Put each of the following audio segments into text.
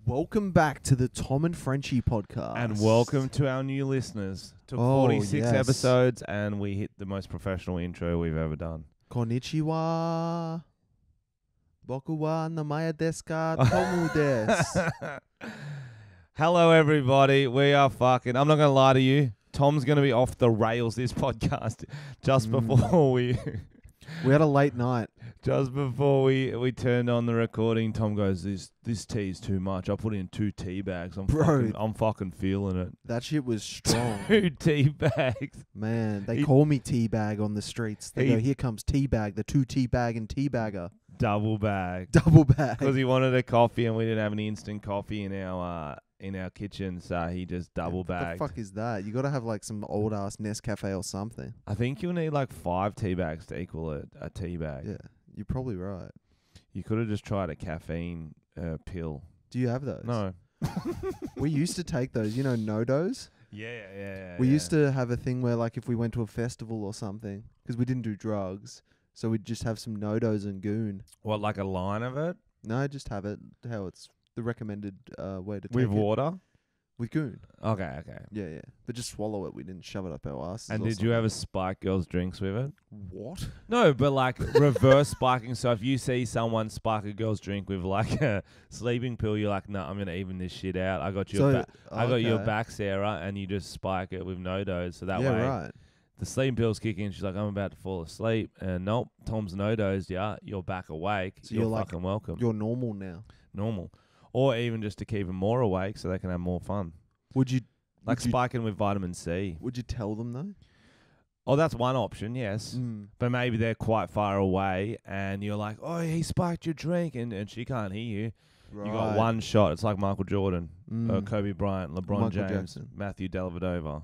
Welcome back to the Tom and Frenchy podcast. And welcome to our new listeners. Took 46 episodes and we hit the most professional intro we've ever done. Konnichiwa. Boku wa namaya desu ka? Tomu desu. Hello, everybody. We are fucking... I'm not going to lie to you. Tom's going to be off the rails this podcast just before we... We had a late night. Just before we turned on the recording, Tom goes, this tea is too much. I put in 2 tea bags. I'm fucking feeling it. That shit was strong. 2 tea bags. Man, they call me teabag on the streets. They go, here comes teabag, the 2 teabag and teabagger. Double bag. Double bag. Because he wanted a coffee and we didn't have any instant coffee in our kitchen, so he just double bagged. What the fuck is that? You got to have like some old ass Nescafe or something. I think you'll need like 5 tea bags to equal a tea bag. Yeah, you're probably right. You could have just tried a caffeine pill. Do you have those? No. We used to take those, you know, no-dos? Yeah. We used to have a thing where like if we went to a festival or something, because we didn't do drugs, so we'd just have some no-dos and goon. What, like a line of it? No, just have it how it's the recommended way to take With water? With goon. Okay. Yeah. But just swallow it. We didn't shove it up our asses. And did you ever spike girls' drinks with it? What? No, but like reverse spiking. So if you see someone spike a girl's drink with like a sleeping pill, you're like, no, I'm going to even this shit out. I got your back, Sarah, and you just spike it with no-dos. So that way right. The sleeping pills kick in. She's like, I'm about to fall asleep. And nope, Tom's no-dosed. Yeah, you're back awake. So you're like, fucking welcome. You're normal now. Normal. Or even just to keep them more awake so they can have more fun. Would you... Like spiking with vitamin C. Would you tell them though? Oh, that's one option, yes. But maybe they're quite far away and you're like, oh, he spiked your drink and she can't hear you. Right. You got one shot. It's like Michael Jordan, Kobe Bryant, LeBron Michael James, Jackson. Matthew Dellavedova,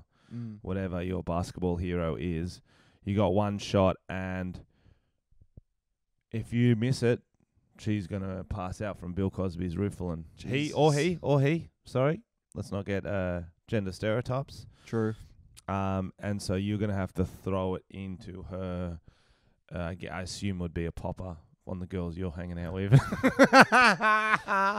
whatever your basketball hero is. You got one shot and if you miss it, she's going to pass out from Bill Cosby's riffling. He. Sorry. Let's not get gender stereotypes. True. And so you're going to have to throw it into her, I assume would be a popper on the girls you're hanging out with.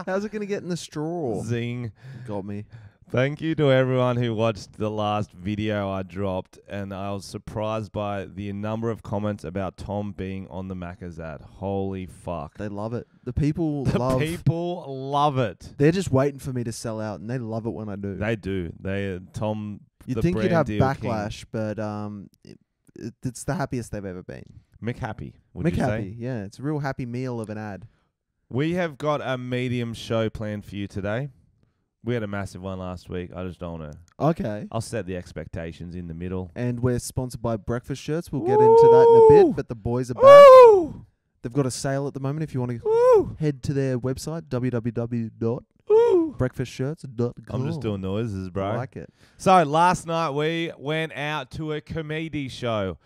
How's it going to get in the straw? Zing. Got me. Thank you to everyone who watched the last video I dropped, and I was surprised by the number of comments about Tom being on the Macazat. Holy fuck. They love it. The people love it. They're just waiting for me to sell out, and they love it when I do. They do. Tom, you'd think you'd have backlash, but it's the happiest they've ever been. Mick Happy, would you say? Yeah. It's a real happy meal of an ad. We have got a medium show planned for you today. We had a massive one last week. I just don't want to. Okay. I'll set the expectations in the middle. And we're sponsored by Breakfast Shirts. We'll get into that in a bit, but the boys are back. They've got a sale at the moment if you want to head to their website, www.breakfastshirts.com. I'm just doing noises, bro. I like it. So last night we went out to a comedy show.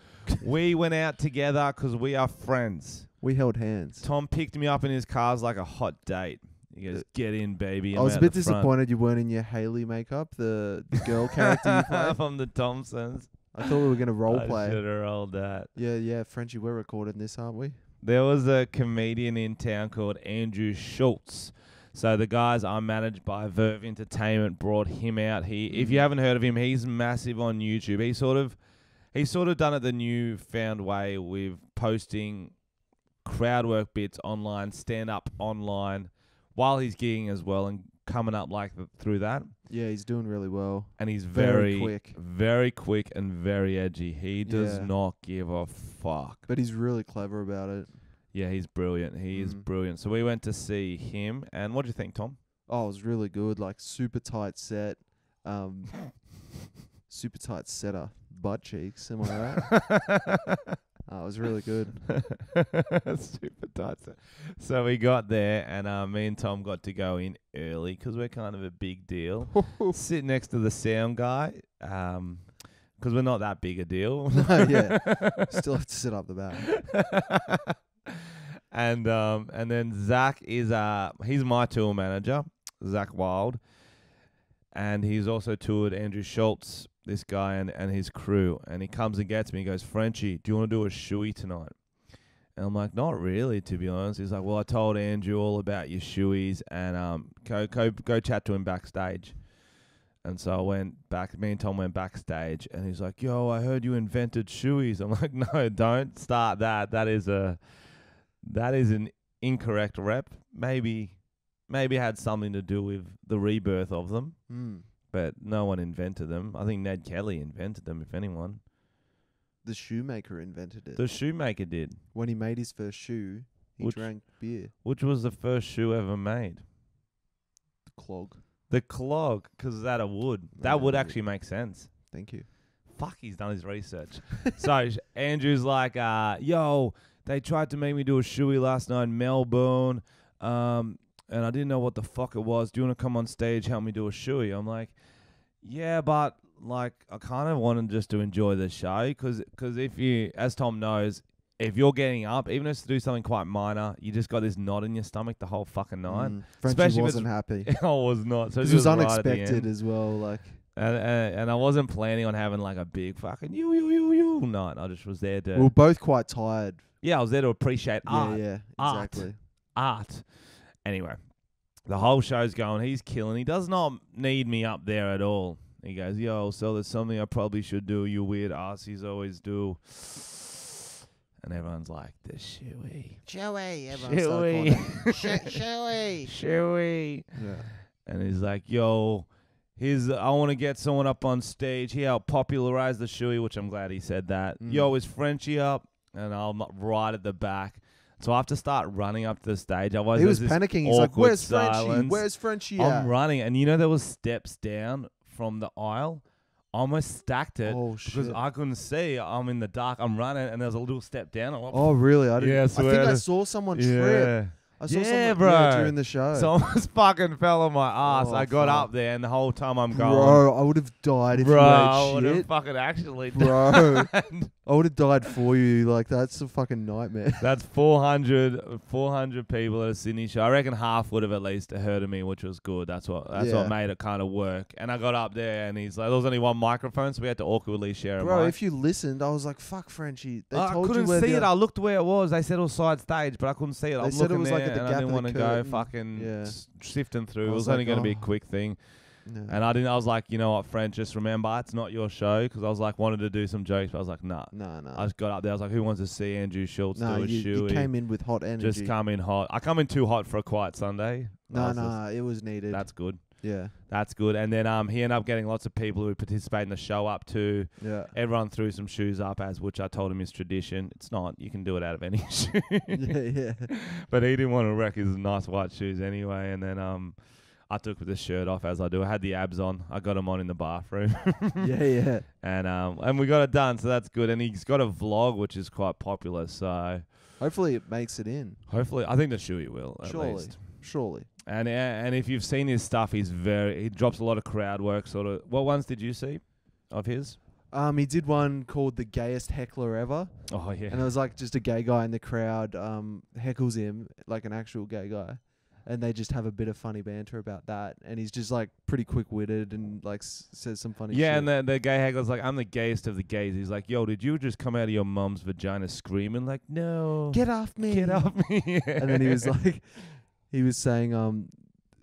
We went out together because we are friends. We held hands. Tom picked me up in his car like a hot date. He goes, get in, baby. I was a bit disappointed you weren't in your Haley makeup, the girl character you played. From the Thompsons. I thought we were going to role play. I should have rolled that. Yeah, Frenchy, we're recording this, aren't we? There was a comedian in town called Andrew Schultz. So the guys are managed by Verve Entertainment brought him out. If you haven't heard of him, he's massive on YouTube. He's sort of done it the newfound way with posting crowd work bits online, stand up online, while he's gigging as well and coming up through that. Yeah, he's doing really well. And he's very quick and very edgy. He does not give a fuck. But he's really clever about it. Yeah, he's brilliant. He is brilliant. So we went to see him. And what do you think, Tom? Oh, it was really good. Like super tight set. Super tight setter. Butt cheeks. Am I right? It was really good. Super tight. So we got there, and me and Tom got to go in early because we're kind of a big deal. Sit next to the sound guy because we're not that big a deal. No, yeah. Still have to sit up the back. And then Zach is he's my tour manager, Zach Wild, and he's also toured Andrew Schultz, this guy and his crew, and he comes and gets me. He goes, Frenchy, do you want to do a shoey tonight? And I'm like, not really, to be honest. He's like, well, I told Andrew all about your shoeies, and go chat to him backstage. And so I went back. Me and Tom went backstage, and he's like, yo, I heard you invented shoeies. I'm like, no, don't start that. That is an incorrect rep. Maybe it had something to do with the rebirth of them, but no one invented them. I think Ned Kelly invented them, if anyone. The shoemaker invented it. The shoemaker did. When he made his first shoe, he drank beer. Which was the first shoe ever made? The clog. The clog, because it's out of wood. That would actually make sense. Thank you. Fuck, he's done his research. So Andrew's like, yo, they tried to make me do a shoey last night in Melbourne, and I didn't know what the fuck it was. Do you want to come on stage, help me do a shoey? I'm like, yeah, but like I kind of wanted just to enjoy the show, because if you, as Tom knows, if you're getting up, even if it's to do something quite minor, you just got this knot in your stomach the whole fucking night. Frenchy wasn't happy. I was not. So it was unexpected as well. Like, and I wasn't planning on having like a big fucking you night. I just was there to. We were both quite tired. Yeah, I was there to appreciate art. Yeah, exactly. Art. Anyway, the whole show's going. He's killing. He does not need me up there at all. He goes, yo, so there's something I probably should do. You weird arsies always do. And everyone's like, the shoey. Shoey. Shoey. Yeah. And he's like, yo, I want to get someone up on stage. He helped popularize the shoey, which I'm glad he said that. Yo, is Frenchy up? And I'm right at the back. So I have to start running up to the stage. Otherwise, he was panicking. He's like, where's Frenchy? Where's Frenchy at? I'm running. And there was steps down from the aisle. I almost stacked it because I couldn't see. I'm in the dark. I'm running, and there's a little step down. Oh, really? I didn't. Yeah, I think I saw someone trip. I saw someone bro. during the show. So I almost fucking fell on my ass. I got up there, and the whole time I'm going, bro, I would have died if you I would ate have shit. fucking actually Bro, died. I would have died for you. Like, that's a fucking nightmare. That's 400 people at a Sydney show. I reckon half would have at least heard of me, which was good. That's what made it kind of work. And I got up there, and he's like, there was only one microphone, so we had to awkwardly share a Bro, mic. if you listened, I was like, fuck Frenchy. They I told couldn't you where see it. I looked where it was. They said it was side stage, but I couldn't see it. They I'm said it looking was there, like at the and gap I didn't of want the to go curtain. fucking sifting through. It I was was only like, going to be a quick thing. No. And I was like, you know what, French, just remember, it's not your show, because I was like, wanted to do some jokes, but I was like, nah. No. I just got up there. I was like, who wants to see Andrew Schultz do a shoey? You came in with hot energy. Just come in hot. I come in too hot for a quiet Sunday. No, it was needed. That's good. Yeah. That's good. And then he ended up getting lots of people who participate in the show up too. Yeah. Everyone threw some shoes up, which I told him is tradition. It's not. You can do it out of any shoe. Yeah. But he didn't want to wreck his nice white shoes anyway. And then I took the shirt off as I do. I had the abs on. I got them on in the bathroom. Yeah. And we got it done, so that's good. And he's got a vlog, which is quite popular. So hopefully it makes it in. Hopefully, I think the shoey will at least. Surely. And if you've seen his stuff, he drops a lot of crowd work. Sort of. What ones did you see of his? He did one called The Gayest Heckler Ever. Oh yeah. And it was like just a gay guy in the crowd heckles him like an actual gay guy. And they just have a bit of funny banter about that. And he's just like pretty quick-witted and like says some funny shit. Yeah, and the gay heckler's like, I'm the gayest of the gays. He's like, yo, did you just come out of your mum's vagina screaming? Like, no. Get off me. Get off me. Yeah. And then he was like, he was saying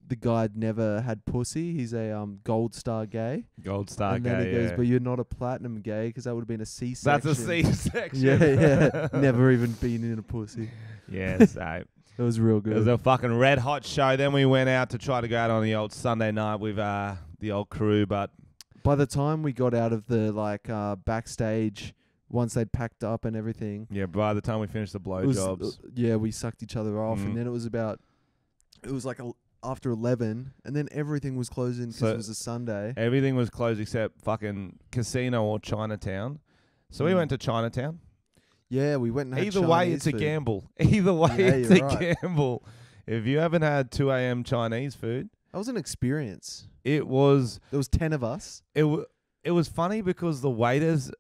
the guy never had pussy. He's a gold star gay. Gold star and gay, then he goes, yeah. but you're not a platinum gay because that would have been a C-section. That's a C-section. Yeah. Never even been in a pussy. Yeah, so... It was real good. It was a fucking red hot show. Then we went out to try to go out on the old Sunday night with the old crew. But by the time we got out of the backstage, once they'd packed up and everything. Yeah, by the time we finished the blowjobs. We sucked each other off. And then it was like after 11. And then everything was closing because it was a Sunday. Everything was closed except fucking casino or Chinatown. So we went to Chinatown. Yeah, we went and had Either way, it's a gamble. Either way, it's a gamble. If you haven't had 2 a.m. Chinese food... That was an experience. It was... There was 10 of us. It was funny because the waiters...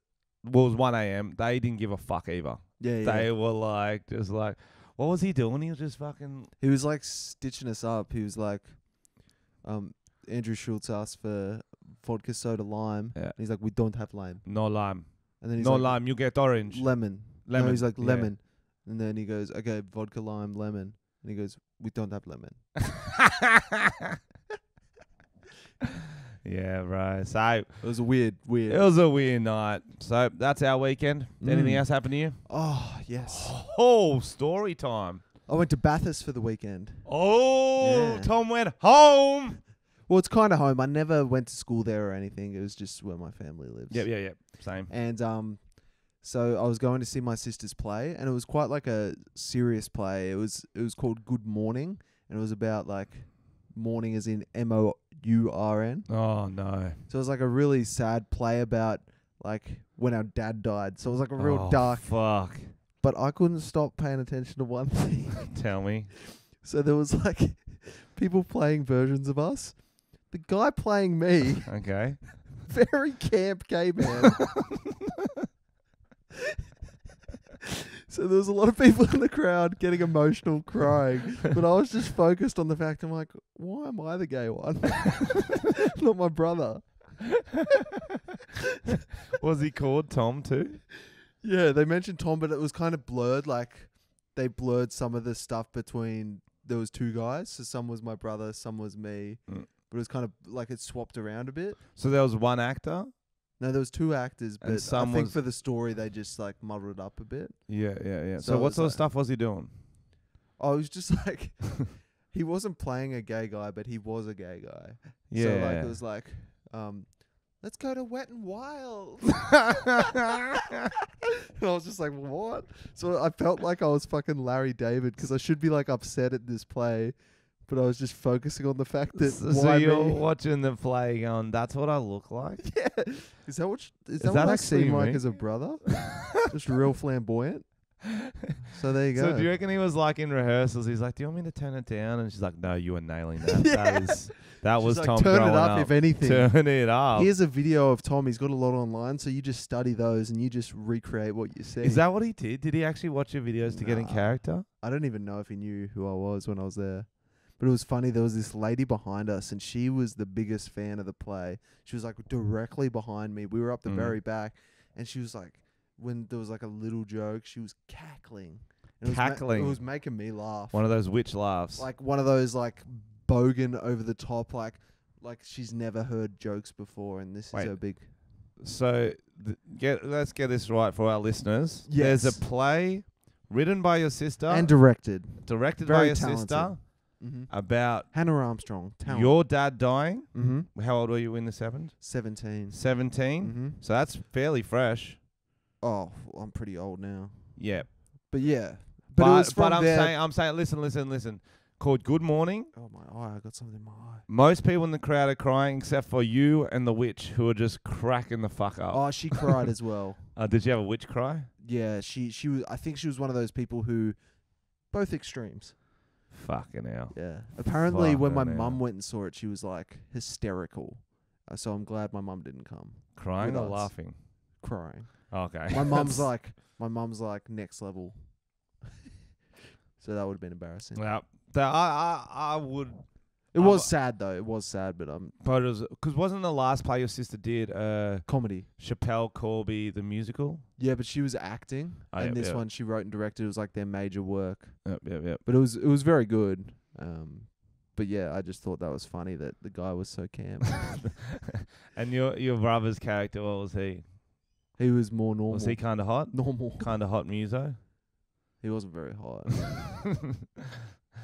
Well, it was 1 a.m. They didn't give a fuck either. Yeah. They were just like... What was he doing? He was just fucking... He was like stitching us up. He was like... Andrew Schultz asked for vodka soda lime. Yeah. And he's like, we don't have lime. No lime. And then he's no like, lime, you get orange. Lemon. No, he's like, lemon. And then he goes, okay, vodka, lime, lemon. And he goes, we don't have lemon. Yeah, bro. So It was a weird. it was a weird night. So that's our weekend. Anything else happen to you? Oh, yes. Oh, story time. I went to Bathurst for the weekend. Oh, Yeah. Tom went home. Well, it's kind of home. I never went to school there or anything. It was just where my family lives. Yep. Same. And so I was going to see my sister's play, and it was quite like a serious play. It was called Good Morning, and it was about like morning as in MOURN. Oh, no. So it was like a really sad play about like when our dad died. So it was like a real dark. Fuck. But I couldn't stop paying attention to one thing. Tell me. So there was like people playing versions of us. The guy playing me, Okay. very camp gay man. So there was a lot of people in the crowd getting emotional, crying. But I was just focused on the fact, I'm like, why am I the gay one? Not my brother. Was he called Tom too? Yeah, they mentioned Tom, but it was kind of blurred. Like, they blurred some of the stuff between, there was two guys. So some was my brother, some was me. Mm. But it was kind of like it swapped around a bit. So there was one actor? No, there was two actors, And but some I think was- for the story, they just like muddled it up a bit. Yeah. So So it what was sort of like- stuff was he doing? Oh, it was just like, he wasn't playing a gay guy, but he was a gay guy. Yeah. So like, it was like, let's go to Wet and Wild. And I was just like, what? So I felt like I was fucking Larry David because I should be like upset at this play, but I was just focusing on the fact that So why you're me? watching the play going, that's what I look like? Yeah. Is that what that I actually seem like me? as a brother? Just real flamboyant. So there you go. So do you reckon he was like in rehearsals, he's like, do you want me to turn it down? And she's like, no, you were nailing that. Yeah. That She's was like, Tom turn growing it up, if anything. Turn it up. Here's a video of Tom. He's got a lot online, so you just study those and you just recreate what you see. Is that what he did? Did he actually watch your videos to get in Nah. character? I don't even know if he knew who I was when I was there. But it was funny. There was this lady behind us, and she was the biggest fan of the play. She was like directly behind me. We were up the very back, and she was like, when there was like a little joke, she was cackling. And Cackling? It was making me laugh. One of those witch laughs. Like one of those like bogan over the top, like she's never heard jokes before, and this Wait. is her big. So let's get this right for our listeners. Yes. There's a play written by your sister And directed. directed by very your talented. sister Mm-hmm. about Hannah Armstrong. Talent. your dad dying. Mm-hmm. How old were you when this happened? 17. 17. Mm-hmm. So that's fairly fresh. Oh, I'm pretty old now. Yeah. But yeah. But it was from I'm there. saying, listen. Called Good Morning. Oh my eye! I got something in my eye. Most people in the crowd are crying except for you and the witch, who are just cracking the fuck up. Oh, she cried as well. Did you have a witch cry? Yeah, she was. I think she was one of those people who, both extremes. Fucking hell. Yeah. Apparently, when my Fucking hell. mum went and saw it, she was like hysterical. So I'm glad my mum didn't come. Crying With or us. laughing? Crying. Okay. My mum's like next level. So that would have been embarrassing. Yeah. I would. It was sad though. It was sad, but But it was because wasn't the last play your sister did comedy. Chappelle Corby the musical? Yeah, but she was acting, Oh, and yep, this yep. one she wrote and directed. It was like their major work. Yep. But it was very good. But yeah, I just thought that was funny that the guy was so camp. And your brother's character, what was he? He was more normal. Was he kind of hot? Normal. Kind of hot muso? He wasn't very hot.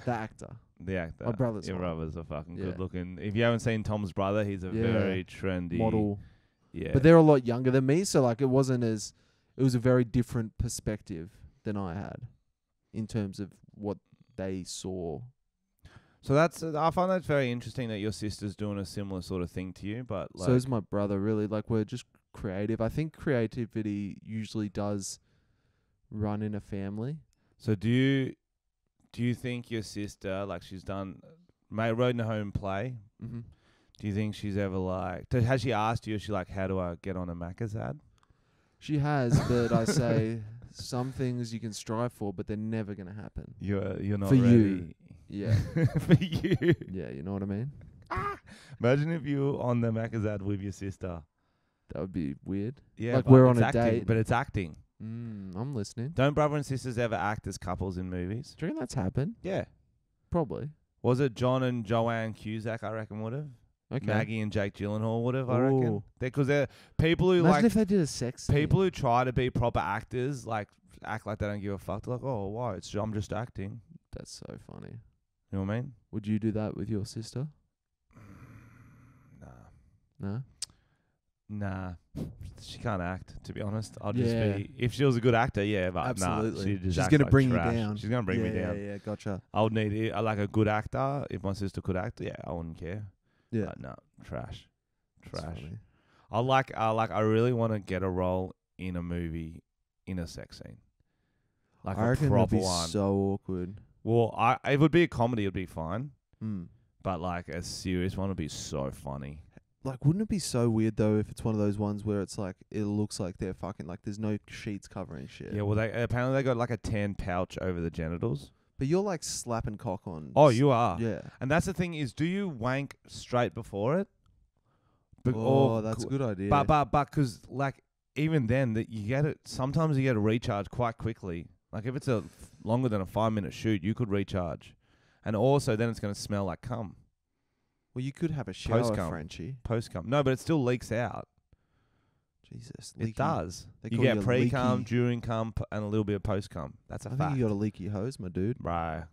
The actor. The actor. My brother's Your hot. brother's a fucking Yeah. good looking. If you haven't seen Tom's brother, he's a Yeah. very trendy Model. Yeah. But they're a lot younger than me, so like it was a very different perspective than I had in terms of what they saw. So I find that very interesting that your sister's doing a similar sort of thing to you, but like So is my brother, really. Like, we're just creative. I think creativity usually does run in a family. So do you think your sister, like she's done wrote in a home play, Mm-hmm. do you think she's ever like has she asked you, is she like, how do I get on a Macca's ad? She has, but I say some things you can strive for, but they're never going to happen. You're not For ready. you. Yeah. For you. Yeah, you know what I mean? Imagine if you were on the Macca's ad with your sister. That would be weird. Yeah, Like but we're on it's a acting, date. but it's acting. I'm listening. Don't brother and sisters ever act as couples in movies? Do you reckon that's happened? Yeah. Probably. Was it John and Joanne Cusack, I reckon, would have? Okay. Maggie and Jake Gyllenhaal would have, I reckon. Ooh. Because they're people who Imagine if they did a sex scene. people who try to be proper actors, like act like they don't give a fuck. They're like, oh, why? I'm just acting. That's so funny. You know what I mean? Would you do that with your sister? No? Nah. She can't act, to be honest. I'll Yeah. just be... If she was a good actor, yeah, but Absolutely. nah. She's going to bring trash. you down. She's going to bring me down. Yeah, gotcha. I would need like a good actor. If my sister could act, yeah, I wouldn't care. Yeah. But no, trash. That's Trash. funny. I really want to get a role in a movie in a sex scene. Like I a reckon proper it'd be one. so awkward. Well, if it would be a comedy, it'd be fine. Mm. But like a serious one would be so funny. Like, wouldn't it be so weird though if it's one of those ones where it's like it looks like they're fucking like there's no sheets covering shit. Yeah, well, apparently they got like a tan pouch over the genitals. But you're like slapping cock on. Oh, you are. Yeah. And that's the thing is, do you wank straight before it? That's a good idea. But because like even then that you get it. Sometimes you get a recharge quite quickly. Like if it's longer than a 5-minute shoot, you could recharge, and also then it's going to smell like cum. Well, you could have a shower, Post-cum. Frenchy. Post cum. No, but it still leaks out. Jesus. It does. They You call get you pre cum, leaky. during cum, and a little bit of post cum. That's a I fact. think you got a leaky hose, my dude. Right.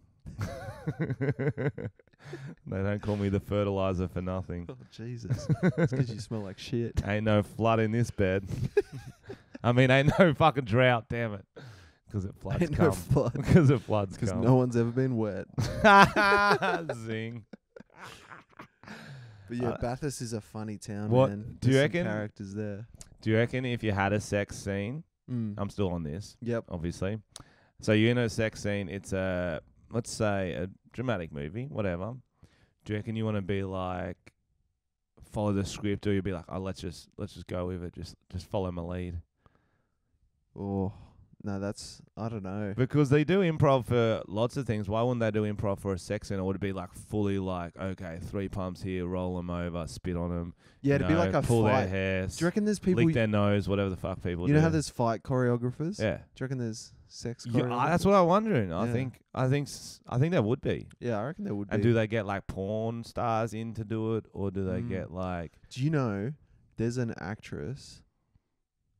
They don't call me the fertilizer for nothing. Oh, Jesus. It's because you smell like shit. Ain't no flood in this bed. I mean, ain't no fucking drought, damn it. Because it floods Ain't cum. no flood. Because it floods Because cum. no one's ever been wet. Zing. But yeah, Bathurst is a funny town, What- man. do you There's some reckon- characters there. Do you reckon if you had a sex scene, Mm. I'm still on this, Yep. obviously. So you're in a sex scene, it's let's say a dramatic movie, whatever. Do you reckon you want to be like, follow the script, or you'd be like, oh, let's just go with it, just follow my lead? Oh, no, I don't know. Because they do improv for lots of things. Why wouldn't they do improv for a sex scene? Or would it be like fully like, okay, 3 pumps here, roll them over, spit on them. Yeah, it'd be like a pull fight. their hair, Do you reckon there's people... lick their nose, whatever the fuck people do. You know how there's fight choreographers? Yeah. Do you reckon there's sex Yeah, choreographers? that's what I'm wondering. I Yeah. think there would be. Yeah, I reckon there would be. And do they get like porn stars in to do it, or do they get like? Do you know there's an actress?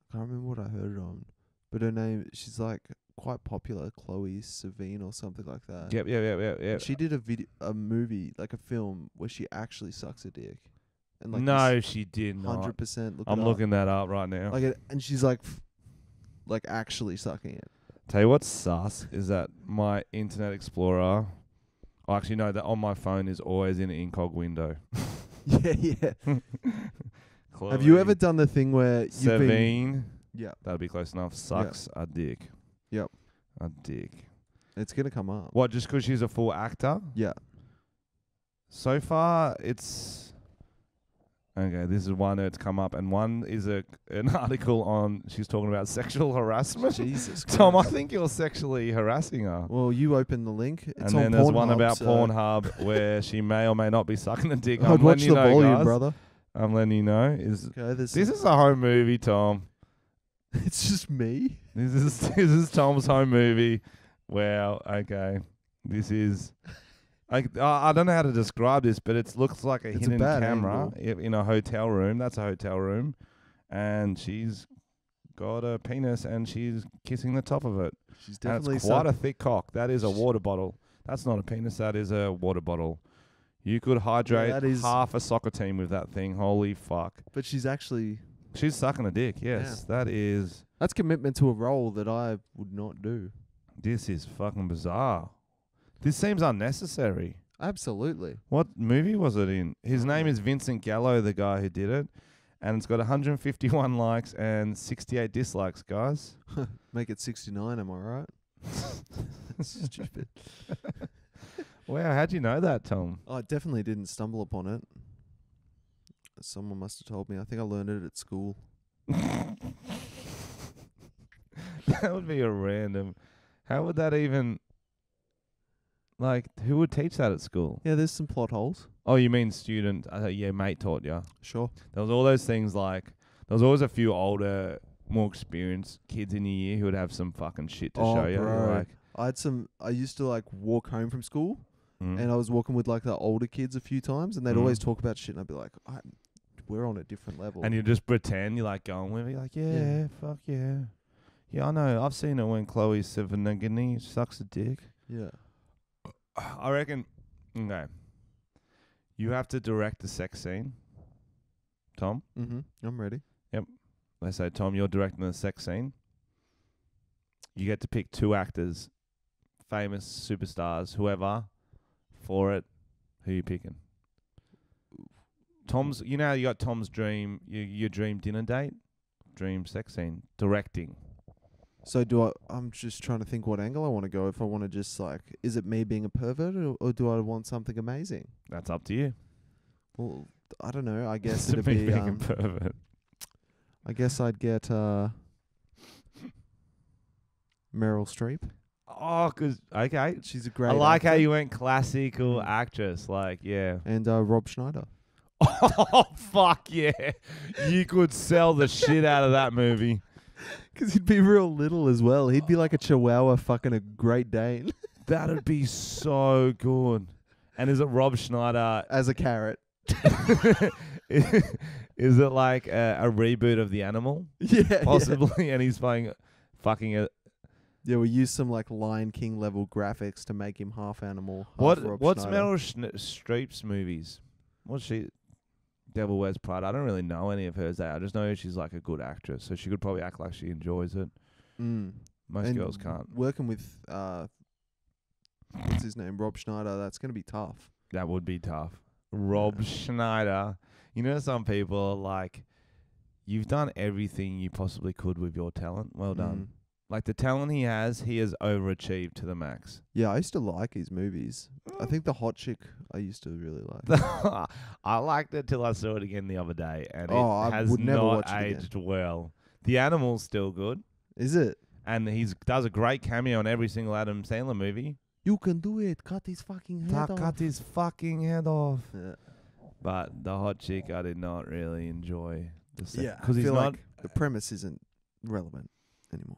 I can't remember what I heard it on, but her name, she's like quite popular, Chloe Savine or something like that. Yep. She did a movie, like a film, where she actually sucks a dick. And like No, she did not. 100%. I'm looking that up right now. Like and she's like actually sucking it. Tell you what's sus is that my Internet Explorer, oh, actually no, that on my phone is always in an incog window. Yeah. Have you ever done the thing where you've been... Savine? Yeah. That'd be close enough. Sucks a dick. Yep. A dick. It's going to come up. What, just 'cause she's a full actor? Yeah. So far, it's... Okay, this is one that's come up, and one is an article on... She's talking about sexual harassment. Jesus Christ. Tom, I think you're sexually harassing her. Well, you open the link. It's And on then there's one Pornhub, about so Pornhub where she may or may not be sucking a dick. I'd watch the volume, guys. brother. I'm letting you know. Okay, This is a home movie, Tom. It's just me. This is Tom's home movie. Wow. Okay. This is. I don't know how to describe this, but it looks like a hidden bad camera angle. in a hotel room. That's a hotel room, and she's got a penis and she's kissing the top of it. She's And definitely it's quite a thick cock. That is a water bottle. That's not a penis. That is a water bottle. You could hydrate that is- half a soccer team with that thing. Holy fuck. But she's actually... She's sucking a dick, yes. Yeah. That is... That's commitment to a role that I would not do. This is fucking bizarre. This seems unnecessary. Absolutely. What movie was it in? His name is Vincent Gallo, the guy who did it. And it's got 151 likes and 68 dislikes, guys. Make it 69, am I right? That's stupid. Wow, how'd you know that, Tom? I definitely didn't stumble upon it. Someone must have told me. I think I learned it at school. That would be a random... How would that even... Like, who would teach that at school? Yeah, there's some plot holes. Oh, you mean student? Yeah, mate taught you. Sure. There was all those things like... There was always a few older more experienced kids in your year who would have some fucking shit to Oh, show you. bro. You're like, I used to like walk home from school, mm, and I was walking with like the older kids a few times, and they'd Mm. always talk about shit, and I'd be like, we're on a different level. and you just pretend you're like going with it. You're like, yeah, fuck yeah. Yeah, I know. I've seen it when Chloe's Severnagini sucks a dick. yeah. I reckon, okay, you have to direct the sex scene. Tom? Mm-hmm. I'm ready. They say, Tom, you're directing the sex scene. You get to pick 2 actors, famous superstars, whoever, for it. Who you picking? Tom's, you know how you got Tom's dream, your dream dinner date? Dream sex scene. Directing. So I'm just trying to think what angle I want to go. If I want to just like, is it me being a pervert, or do I want something amazing? That's up to you. Well, I don't know. I guess To it'd me be. being a pervert. I guess I'd get Meryl Streep. Oh, okay. She's a great. I like how actor. you went classical Mm. actress. Like, yeah. And Rob Schneider. Oh, fuck yeah. You could sell the shit out of that movie. Because he'd be real little as well. He'd be like a chihuahua fucking a Great Dane. That'd be so good. And is it Rob Schneider? As a carrot. Is it like a reboot of The Animal? Yeah. Possibly. And he's playing fucking a... Yeah, we used some like Lion King level graphics to make him half animal. Half Rob What's Schneider. Meryl Streep's movies? What's she... Devil Wears Prada. I don't really know any of hers. I just know she's like a good actress, so she could probably act like she enjoys it. Mm. Most And girls can't. Working with what's his name, Rob Schneider. That's gonna be tough. That would be tough. Rob Schneider. You know, some people are like, you've done everything you possibly could with your talent. Well done. Like the talent he has overachieved to the max. Yeah, I used to like his movies. I think The Hot Chick I used to really like. I liked it till I saw it again the other day, and I it has would never not watch it again. aged well. The Animal's still good, Is it? and he does a great cameo in every single Adam Sandler movie. You can do it. Cut his fucking head off. Cut his fucking head off. Yeah. But The Hot Chick, I did not really enjoy. Yeah, because I he's feel not. like the premise isn't relevant anymore.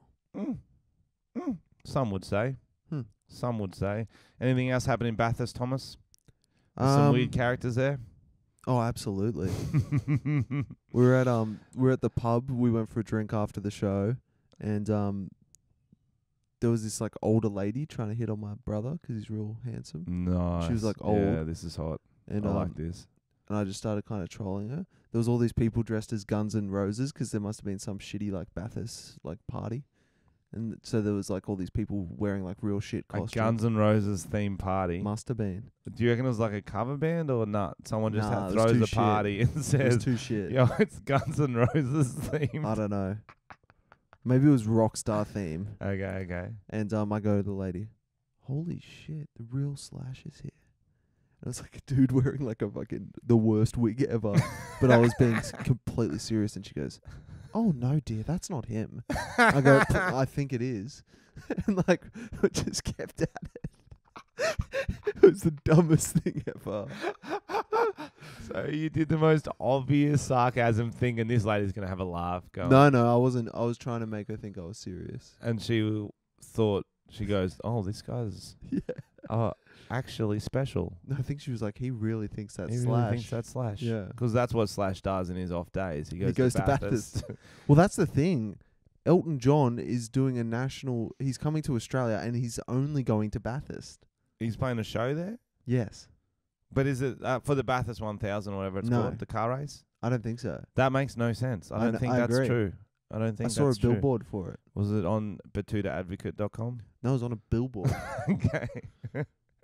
Some would say. Hmm. Some would say. Anything else happen in Bathurst, Thomas? Some weird characters there. Oh, absolutely. we were at the pub. We went for a drink after the show, and there was this like older lady trying to hit on my brother 'cause he's real handsome. Nice. She was like Yeah, old. this is hot. And I like this. and I just started kind of trolling her. There was all these people dressed as Guns N' Roses 'cause there must have been some shitty like Bathurst like party, and so there was like all these people wearing like real shit A costumes. Guns N' Roses themed party. Must have been. Do you reckon it was like a cover band or not? Someone just Nah, it was throws too a party and It was says, too shit. "Yo, it's Guns N' Roses themed." I don't know. Maybe it was Rockstar theme. Okay. And I go to the lady, holy shit, the real Slash is here. And it's like a dude wearing like a fucking the worst wig ever. But I was being completely serious, and she goes, "Oh no, dear, that's not him." I go, "I think it is." And like we just kept at it. It was the dumbest thing ever. So you did the most obvious sarcasm thing, and this lady's gonna have a laugh. Going. No, I wasn't. I was trying to make her think I was serious. And she thought, she goes, "Oh, this guy's actually special." No, I think she was like, he really thinks that's He Slash. really thinks that's Slash. Yeah. Because that's what Slash does in his off days. He goes to Bathurst. Well, that's the thing. Elton John is doing a national. He's coming to Australia, and he's only going to Bathurst. He's playing a show there? Yes. But is it for the Bathurst 1000 or whatever it's No. called, the car race? I don't think so. That makes no sense. I don't think I that's agree. true. I don't I think saw that's a true. billboard for it. Was it on batudaadvocate.com? No, it was on a billboard. Okay.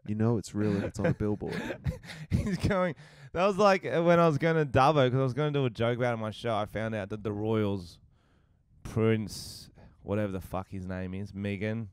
You know it's real if it's on a billboard. He's going. That was like when I was going to Dubbo, because I was going to do a joke about it on my show. I found out that the Royals, Prince, whatever the fuck his name is, Meghan,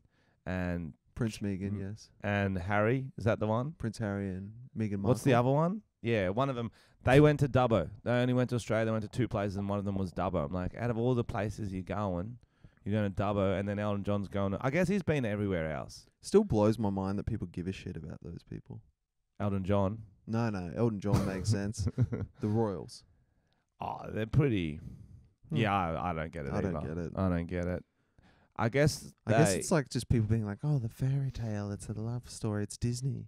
and Prince Meghan, yes. and Harry, is that the one? Prince Harry and Meghan Markle. What's the other one? Yeah, one of them. They went to Dubbo. They only went to Australia. They went to 2 places, and one of them was Dubbo. I'm like, out of all the places you're going to Dubbo, and then Elton John's going to... I guess he's been everywhere else. Still blows my mind that people give a shit about those people. Elton John. No, Elton John makes sense. The Royals. Oh, they're pretty Yeah, I don't get it I either. don't get it. I don't get it. I guess it's like just people being like, oh, the fairy tale, it's a love story, it's Disney.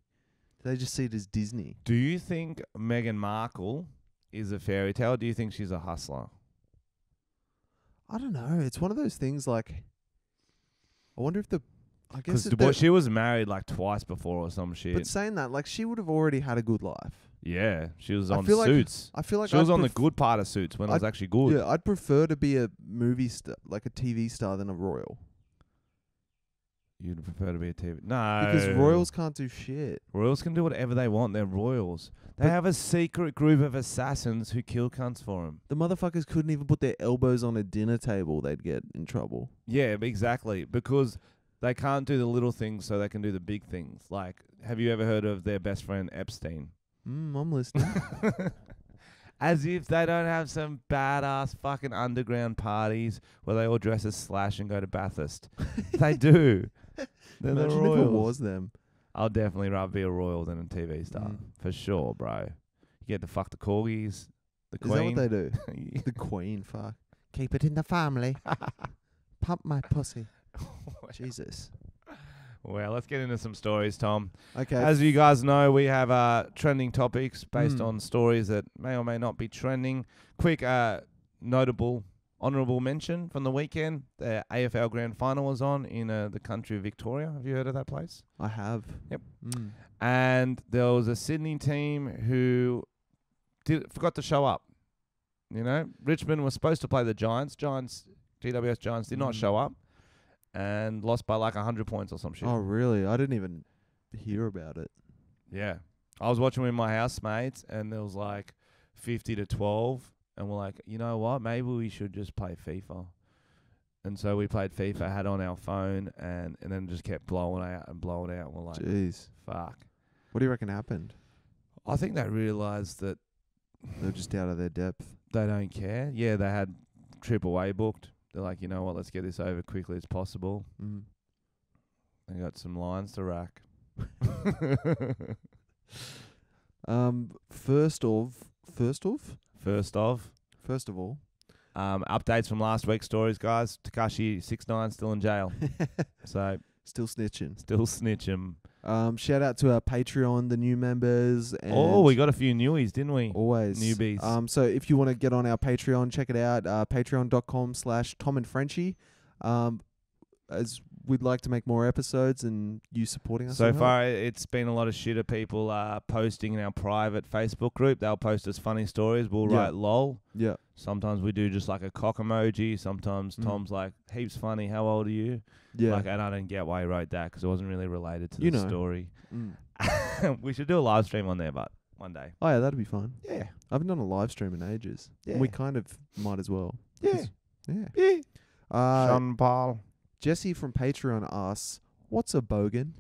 They just see it as Disney. Do you think Meghan Markle is a fairy tale? Or do you think she's a hustler? I don't know. It's one of those things like, I wonder if I guess Because she was married like twice before or some shit. But saying that, like, she would have already had a good life. Yeah, she was on feel like- Suits. I feel like She was on the good part of Suits when it was actually good. Yeah, I'd prefer to be a movie star, like a TV star, than a royal. You'd prefer to be a TV... No. Because royals can't do shit. Royals can do whatever they want. They're royals. They But- have a secret group of assassins who kill cunts for them. The motherfuckers couldn't even put their elbows on a dinner table. They'd get in trouble. Yeah, exactly. Because they can't do the little things, so they can do the big things. Like, have you ever heard of their best friend Epstein? I'm listening. As if they don't have some badass fucking underground parties where they all dress as Slash and go to Bathurst. They do. They're the Imagine if it royals. was them. I'll definitely rather be a royal than a TV star. For sure, bro. You get to fuck the corgis, the Is that queen. what they do? The queen, fuck. Keep it in the family. Pump my pussy. Jesus. Well, let's get into some stories, Tom. Okay. As you guys know, we have trending topics based on stories that may or may not be trending. Quick, notable, honourable mention from the weekend. The AFL Grand Final was on in the country of Victoria. Have you heard of that place? I have. Yep. And there was a Sydney team who forgot to show up. You know, Richmond was supposed to play the Giants. GWS Giants did not show up and lost by like 100 points or some shit. Oh, really? I didn't even hear about it. Yeah. I was watching with my housemates and there was like 50-12 and we're like, you know what? Maybe we should just play FIFA. And so we played FIFA, had on our phone and then just kept blowing out and blowing out. We're like, Jeez. fuck. What do you reckon happened? I think they realised that They're just out of their depth. they don't care. Yeah, they had AAA booked. They're like, you know what? Let's get this over quickly as possible. They got some lines to rack. First of all, Updates from last week's stories, guys. Tekashi 6ix9ine still in jail. So still snitching. still snitch him. Shout out to our Patreon, the new members. And Oh, we got a few newies, didn't we? always Newbies. So if you want to get on our Patreon, check it out. Patreon.com/Tom and Frenchy. As we'd like to make more episodes and you supporting us. So will help. far, it's been a lot of shit of people posting in our private Facebook group. They'll post us funny stories. We'll write lol. Yeah. Sometimes we do just like a cock emoji. Sometimes Tom's like, heaps funny. How old are you? Yeah. Like, and I don't get why he wrote that because it wasn't really related to the story. We should do a live stream on there, but one day. Oh, yeah, that'd be fun. Yeah. I haven't done a live stream in ages. Yeah. And we kind of might as well. Yeah. Yeah. Sean Paul. Jessie from Patreon asks, what's a bogan?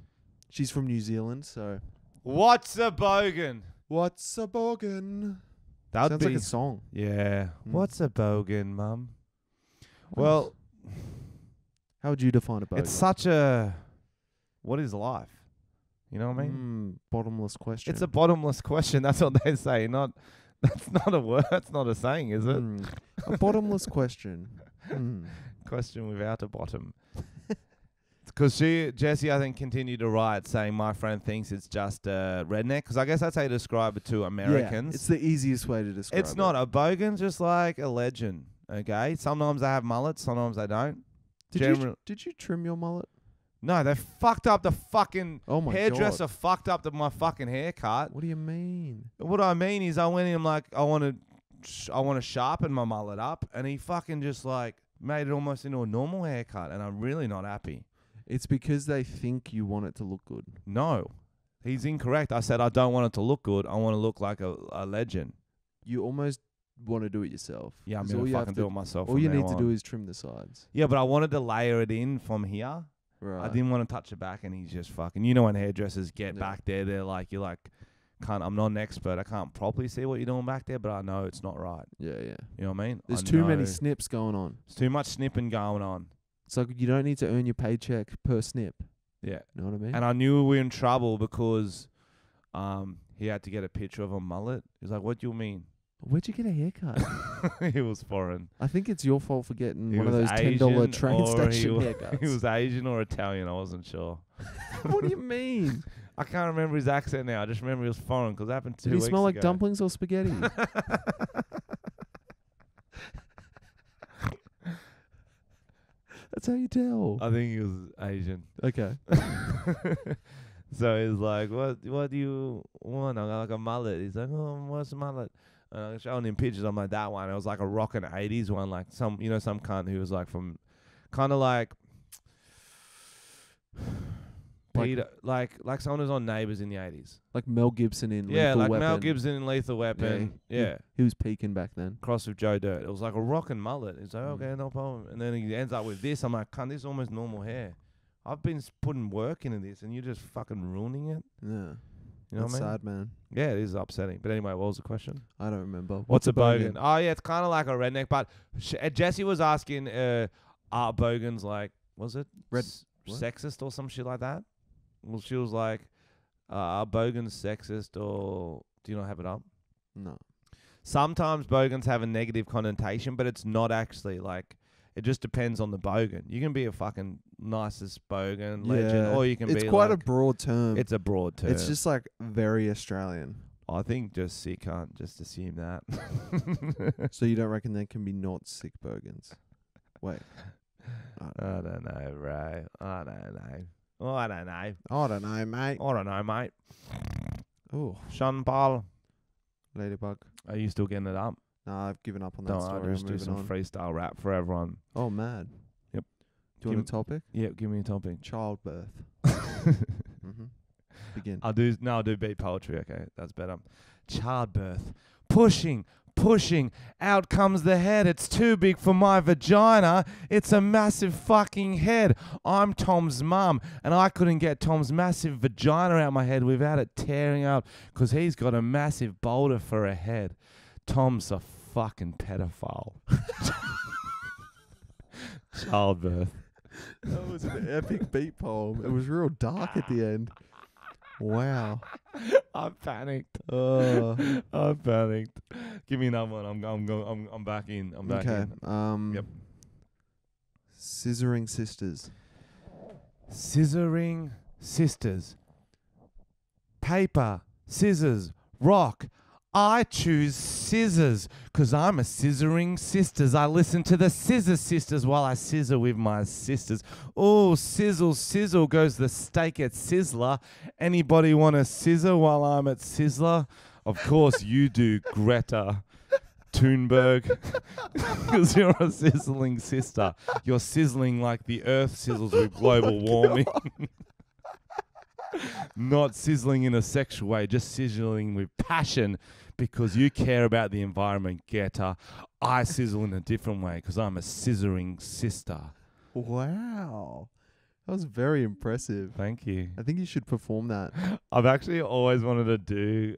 She's from New Zealand, so... What's a bogan? What's a bogan? That'd Sounds be like a song. Yeah. What's a bogan, Mum? Well, how would you define a bogan? it's such a... What is life? You know what I mean? Bottomless question. It's a bottomless question. That's what they say. That's not a word. That's not a saying, is it? A bottomless question. Question without a bottom. Because Jessie, I think, continued to write saying, my friend thinks it's just a redneck. Because I guess that's how you describe it to Americans. Yeah, it's the easiest way to describe it. It's not. A bogan's just like a legend, okay? Sometimes they have mullets, sometimes they don't. Did you trim your mullet? No, they fucked up the fucking hairdresser God. fucked up my fucking haircut. What do you mean? What I mean is I went in, I'm like, I want to sharpen my mullet up, and he fucking just like made it almost into a normal haircut, and I'm really not happy. It's because they think you want it to look good. No, he's incorrect. I said I don't want it to look good. I want to look like a legend. You almost want to do it yourself. Yeah, I'm going to fucking do it myself. All you need to do is trim the sides. Yeah, but I wanted to layer it in from here. Right. I didn't want to touch it back, and he's just fucking... You know when hairdressers get back there, they're like, you're like, I'm not an expert. I can't properly see what you're doing back there, but I know it's not right. Yeah, yeah. You know what I mean? There's too many snips going on. There's too much snipping going on. It's like you don't need to earn your paycheck per snip. Yeah. You know what I mean? And I knew we were in trouble because he had to get a picture of a mullet. He's like, what do you mean? Where'd you get a haircut? He was foreign. I think it's your fault for getting He one of was those $10 Asian train or station he haircuts. He was Asian or Italian. I wasn't sure. What do you mean? I can't remember his accent now. I just remember he was foreign because it happened 2 Did he weeks smell like ago. dumplings or spaghetti? That's how you tell. I think he was Asian. Okay. So he's like, what do you want? I got like a mullet. He's like, oh, what's a mullet? And I'm showing him pictures. I'm like, that one. It was like a rockin' 80s one, like some cunt who was like from, kind of like Peter, like someone who's on Neighbours in the 80s. Like Mel Gibson in Yeah, Lethal like Weapon. Mel Gibson in Lethal Weapon. Yeah. He was peaking back then. Cross with Joe Dirt. It was like a rockin' mullet. He's like, okay, no problem. And then he ends up with this. I'm like, cunt, this is almost normal hair. I've been putting work into this, and you're just fucking ruining it. Yeah. You know That's what I mean? sad, man. Yeah, it is upsetting. But anyway, what was the question? I don't remember. What's a bogan? Oh, yeah, it's kind of like a redneck. But Jessie was asking, are bogans like, was it What? sexist or some shit like that? Well, she was like, are bogans sexist or do you not have it up? No. Sometimes bogans have a negative connotation, but it's not actually like, it just depends on the bogan. You can be a fucking nicest bogan legend, or you can be It's quite like, a broad term. it's a broad term. It's just like very Australian. I think just you can't just assume that. So you don't reckon there can be not sick bogans? Wait. I don't know, bro. I don't know. I don't know. I don't know, mate. I don't know, mate. Oh, Sean Paul, ladybug. are you still getting it up? Nah, I've given up on that Don't story. I just I'm do moving some on. freestyle rap for everyone? Oh, mad. Yep. Do you want a topic? Yeah, give me a topic. Childbirth. Mm-hmm. Begin. I'll do beat poetry. Okay, that's better. Childbirth, pushing, out comes the head. It's too big for my vagina. It's a massive fucking head. I'm Tom's mum, and I couldn't get Tom's massive vagina out my head without it tearing up, 'cause he's got a massive boulder for a head. Tom's a fucking pedophile. Childbirth. That was an epic beat poem. It was real dark at the end. Wow. I panicked. Uh, I panicked. Give me another one. I'm back in. I'm back okay. in. Yep. Scissoring sisters. Scissoring sisters. Paper, scissors, rock. I choose scissors, 'cause I'm a scissoring sisters. I listen to the Scissor Sisters while I scissor with my sisters. Oh, sizzle, sizzle goes the steak at Sizzler. Anybody want a scissor while I'm at Sizzler? Of course you do, Greta Thunberg. 'Cause you're a sizzling sister. You're sizzling like the earth sizzles with global warming. Not sizzling in a sexual way, just sizzling with passion because you care about the environment, Greta. I sizzle in a different way because I'm a scissoring sister. Wow. That was very impressive. Thank you. I think you should perform that. I've actually always wanted to do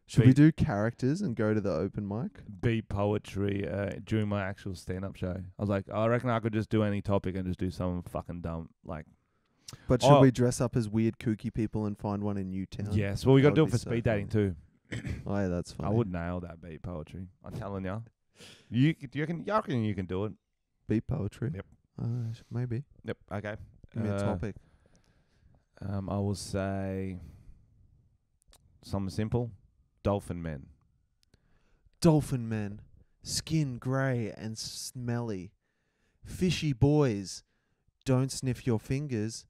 Should we do characters and go to the open mic? beat poetry during my actual stand-up show. I was like, I reckon I could just do any topic and just do something fucking dumb, like. But should we dress up as weird, kooky people and find one in Newtown? Yes, well, we got to That do would it for be so speed dating too. Oh, yeah, that's funny. I would nail that beat poetry. I'm telling you. You reckon you can do it? Beat poetry? Yep. Maybe. Yep. Okay. Give me a topic. I will say something simple. Dolphin men. Dolphin men. Skin grey and smelly. Fishy boys. Don't sniff your fingers.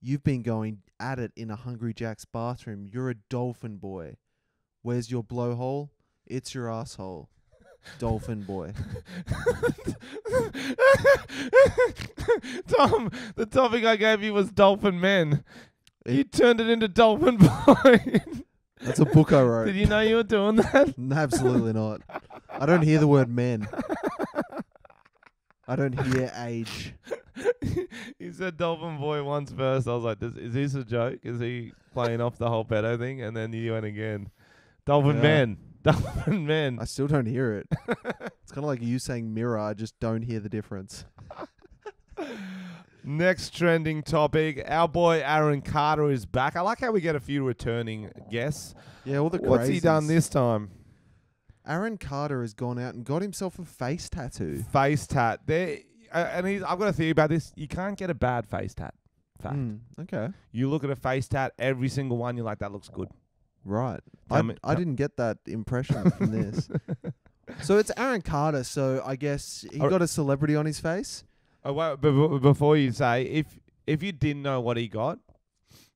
You've been going at it in a Hungry Jack's bathroom. You're a dolphin boy. Where's your blowhole? It's your asshole. Dolphin boy. Tom, the topic I gave you was dolphin men. You turned it into dolphin boy. That's a book I wrote. Did you know you were doing that? Absolutely not. I don't hear the word men. I don't hear age. He said dolphin boy once first. I was like, is this a joke? Is he playing off the whole pedo thing? And then you went again. Dolphin men. Dolphin men. I still don't hear it. It's kind of like you saying mirror. I just don't hear the difference. Next trending topic. Our boy Aaron Carter is back. I like how we get a few returning guests. Yeah, all the What's he done crazies. this time? Aaron Carter has gone out and got himself a face tattoo. Face tat. There, and I've got a theory about this. You can't get a bad face tat. Fact. Okay. You look at a face tat, every single one, you're like, that looks good. Right. I didn't get that impression from this. So it's Aaron Carter. So I guess he got a celebrity on his face. Oh, wait, before you say, if you didn't know what he got,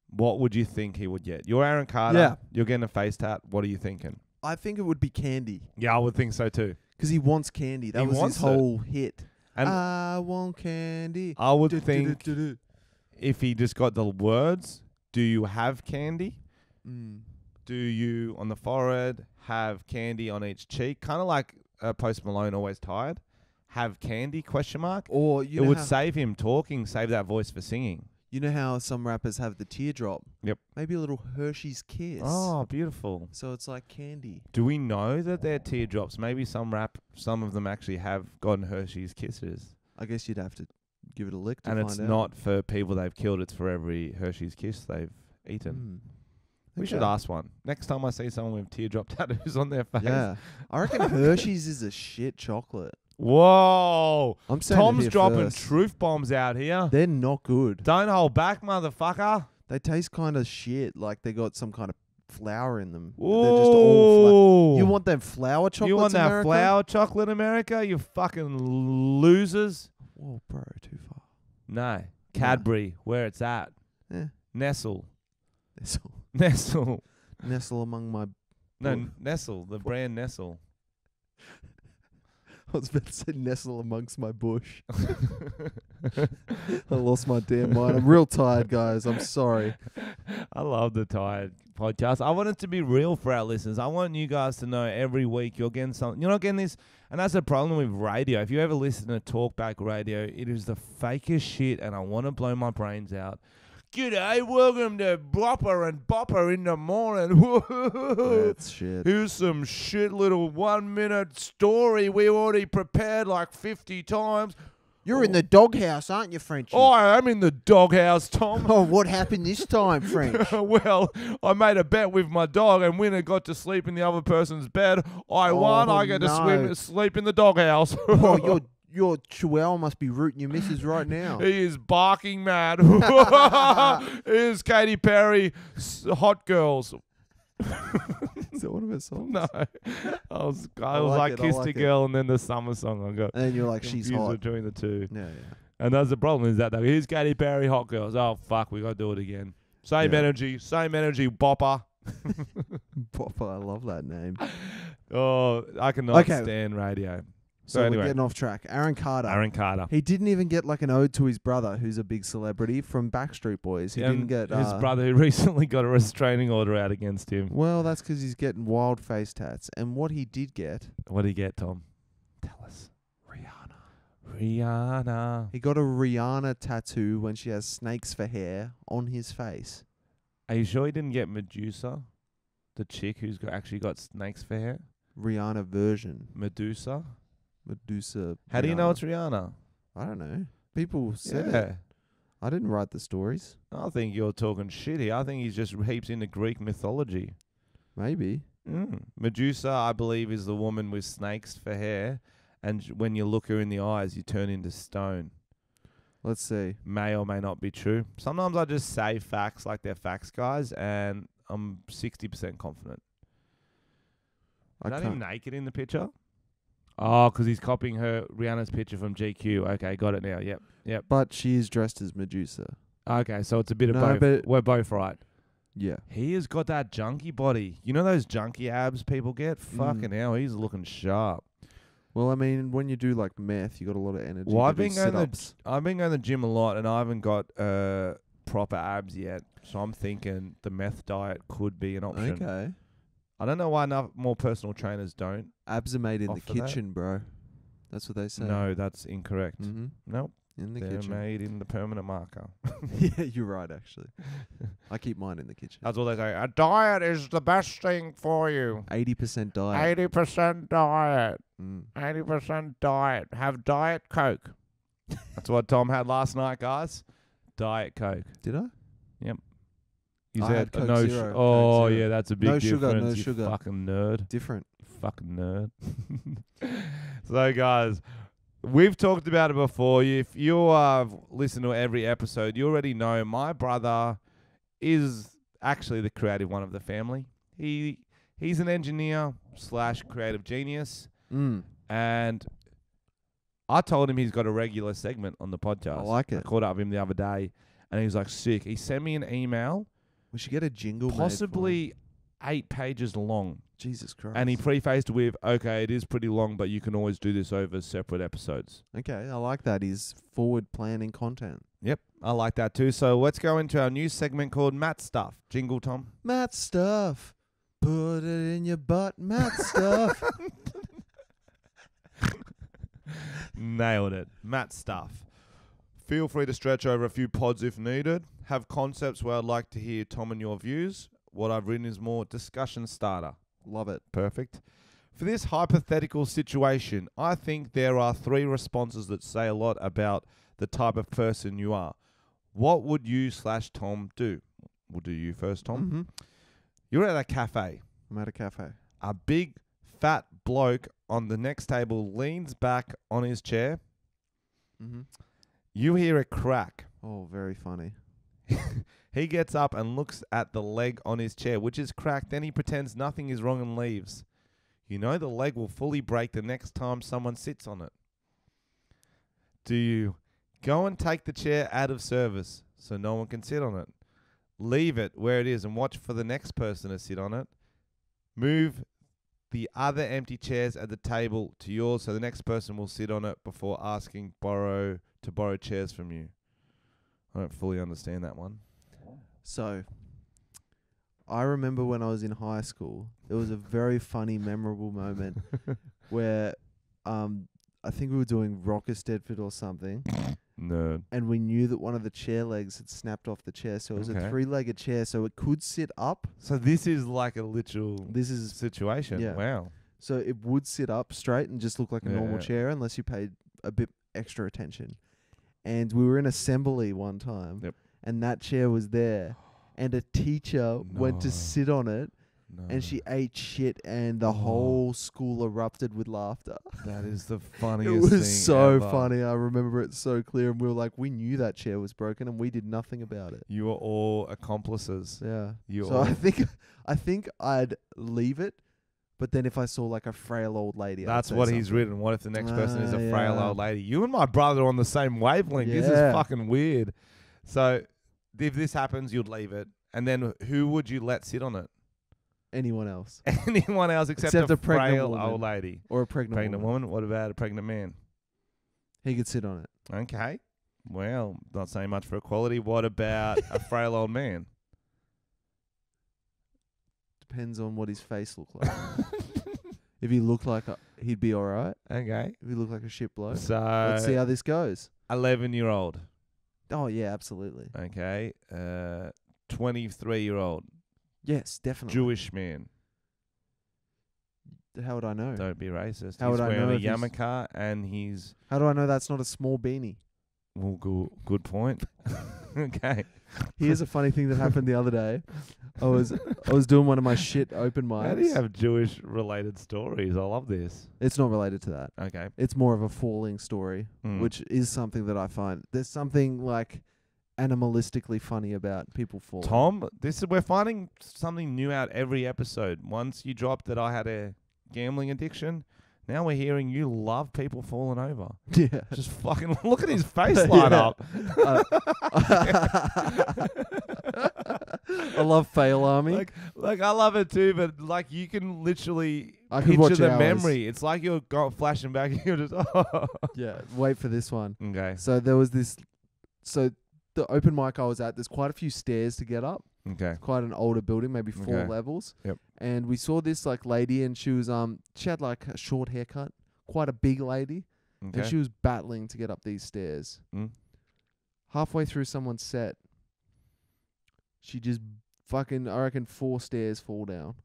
what would you think he would get? You're Aaron Carter. Yeah. You're getting a face tat. What are you thinking? I think it would be candy. Yeah, I would think so too. Because he wants candy. That was his whole hit. And I want candy. I would think if he just got the words, do you have candy? Do you, on the forehead, have candy on each cheek? Kind of like Post Malone, Always Tired. Have candy, question mark? Or it would save him talking, save that voice for singing. You know how some rappers have the teardrop? Yep. Maybe a little Hershey's Kiss. Oh, beautiful. So it's like candy. Do we know that they're teardrops? Maybe some of them actually have gotten Hershey's Kisses. I guess you'd have to give it a lick to find out. And it's not for people they've killed, it's for every Hershey's Kiss they've eaten. We should ask one. Next time I see someone with teardrop tattoos on their face. Yeah. I reckon Hershey's is a shit chocolate. Whoa. I'm saying Tom's dropping truth bombs out here. They're not good. Don't hold back, motherfucker. They taste kind of shit, like they got some kind of flour in them. Ooh. They're just all You want them flour chocolates, You want that America? flour chocolate, America? You fucking losers. Whoa, bro, too far. No. Cadbury, where it's at. Yeah. Nestle. Nestle. Nestle. Nestle among my... No, Nestle, the brand Nestle. I was about to say nestle amongst my bush. I lost my damn mind. I'm real tired, guys. I'm sorry. I love the Tired podcast. I want it to be real for our listeners. I want you guys to know every week you're getting something. You're not getting this. And that's the problem with radio. If you ever listen to talkback radio, it is the fakest shit, and I want to blow my brains out. G'day, welcome to Bopper and Bopper in the morning. That's shit. Here's some shit little 1 minute story we already prepared like 50 times. You're in the doghouse, aren't you, Frenchy? Oh, I am in the doghouse, Tom. Oh, what happened this time, French? Well, I made a bet with my dog, and Winner got to sleep in the other person's bed. I won. I get to sleep in the doghouse. Oh, your chihuahua must be rooting your missus right now. He is barking mad. Here's Katy Perry, Hot Girls. Is that one of her songs? No. I was like Kissed a Girl and then the summer song I got. And then you're like, she's hot. Between the two. Yeah. And that's the problem is that though. Here's Katy Perry, Hot Girls. Oh, fuck, we got to do it again. Same energy, Bopper. Bopper, I love that name. Oh, I cannot stand radio. So anyway, we're getting off track. Aaron Carter. He didn't even get like an ode to his brother, who's a big celebrity from Backstreet Boys. He didn't get his brother, who recently got a restraining order out against him. Well, that's because he's getting wild face tats. And what he did get... What did he get, Tom? Tell us. Rihanna. He got a Rihanna tattoo when she has snakes for hair on his face. Are you sure he didn't get Medusa? The chick who's actually got snakes for hair? Rihanna version. Medusa. How do you know it's Rihanna? I don't know. People said it. I didn't write the stories. I think you're talking shit here. I think he's just heaps into Greek mythology. Maybe. Medusa, I believe, is the woman with snakes for hair. And when you look her in the eyes, you turn into stone. Let's see. May or may not be true. Sometimes I just say facts like they're facts, guys, and I'm 60% confident. Is that him naked in the picture? Oh, because he's copying Rihanna's picture from GQ. Okay, got it now. Yep. But she is dressed as Medusa. Okay, so it's a bit of both. But we're both right. Yeah. He has got that junkie body. You know those junkie abs people get? Fucking hell, he's looking sharp. Well, I mean, when you do like meth, you got a lot of energy. Well, I've been going to the gym a lot, and I haven't got proper abs yet. So I'm thinking the meth diet could be an option. Okay. I don't know why enough more personal trainers don't. Abs are made in the kitchen, bro. That's what they say. No, that's incorrect. Nope. In the kitchen. They're made in the permanent marker. Yeah, you're right, actually. I keep mine in the kitchen. That's what they say. A diet is the best thing for you. 80% diet. 80% diet. 80% diet. Have Diet Coke. That's what Tom had last night, guys. Diet Coke. Did I? Yep. You I said had Coke no Zero. Oh, Coke Zero. yeah, that's a big difference. No you sugar. Fucking nerd. Different. fucking nerd. So, guys, we've talked about it before. If you listen to every episode, you already know my brother is actually the creative one of the family. He's an engineer / creative genius. And I told him he's got a regular segment on the podcast. I like it. I caught up with him the other day, and he was like, sick. He sent me an email. We should get a jingle Possibly 8 pages long. Jesus Christ. And he prefaced with, okay, it is pretty long, but you can always do this over separate episodes. Okay, I like that. He's forward planning content. Yep, I like that too. So let's go into our new segment called Matt Stuff. Jingle, Tom. Matt Stuff. Put it in your butt, Matt Stuff. Nailed it. Matt Stuff. Feel free to stretch over a few pods if needed. Have concepts where I'd like to hear Tom and your views. What I've written is more discussion starter. Love it. Perfect. For this hypothetical situation, I think there are 3 responses that say a lot about the type of person you are. What would you / Tom do? We'll do you first, Tom. Mm-hmm. You're at a cafe. I'm at a cafe. A big, fat bloke on the next table leans back on his chair. Mm-hmm. You hear a crack. Oh, very funny. He gets up and looks at the leg on his chair, which is cracked. Then he pretends nothing is wrong and leaves. You know the leg will fully break the next time someone sits on it. Do you go and take the chair out of service so no one can sit on it? Leave it where it is and watch for the next person to sit on it? Move the other empty chairs at the table to yours so the next person will sit on it before asking to borrow chairs from you? I don't fully understand that one. So, I remember when I was in high school, there was a very funny, memorable moment where I think we were doing Rock Steadford or something. Nerd. And we knew that one of the chair legs had snapped off the chair. So it was a 3-legged chair, so it could sit up. So this is like a literal situation. Yeah. Wow. So it would sit up straight and just look like a normal chair unless you paid a bit extra attention. And we were in assembly one time. Yep. And that chair was there. And a teacher went to sit on it. And she ate shit, and the whole school erupted with laughter. That is the funniest It thing was so ever. funny. I remember it so clear. And we were like, we knew that chair was broken, and we did nothing about it. You were all accomplices. Yeah. You So all I think I'd leave it. But then if I saw like a frail old lady, That's I'd say what he's something. written. What if the next person is a frail yeah. old lady? You and my brother are on the same wavelength. This is Yeah. fucking weird. So if this happens, you'd leave it. And then who would you let sit on it? Anyone else. Anyone else except Except a a pregnant frail woman. old lady. Or a pregnant woman? What about a pregnant man? He could sit on it. Okay. Well, not saying much for equality. What about a frail old man? Depends on what his face looked like. If he looked like he'd be all right. Okay. If he looked like a shit bloke. So Let's see how this goes. 11-year-old. Oh, yeah, absolutely. Okay. 23-year-old. Yes, definitely. Jewish man. How would I know? Don't be racist. How He's would I wearing know a if he's- yarmulke and he's... How do I know that's not a small beanie? Well, good point. Okay. Here's a funny thing that happened the other day. I was doing one of my shit open mics. How do you have Jewish-related stories? I love this. It's not related to that. Okay. It's more of a falling story, Mm. which is something that I find there's something like animalistically funny about people falling. Tom, we're finding something new out every episode. Once you dropped that I had a gambling addiction, now we're hearing you love people falling over. Yeah. Just fucking look at his face light Yeah. up. I love fail army. Like I love it too, but like you can literally I could picture watch the hours. memory. It's like you're flashing back. You're just Yeah, wait for this one. Okay. So there was this. So the open mic I was at, there's quite a few stairs to get up. Okay. Quite an older building, maybe 4 Okay. levels. Yep. And we saw this like lady, and she was she had like a short haircut, quite a big lady, Okay. and she was battling to get up these stairs. Mm. Halfway through someone's set, she just fucking, I reckon 4 stairs fall down.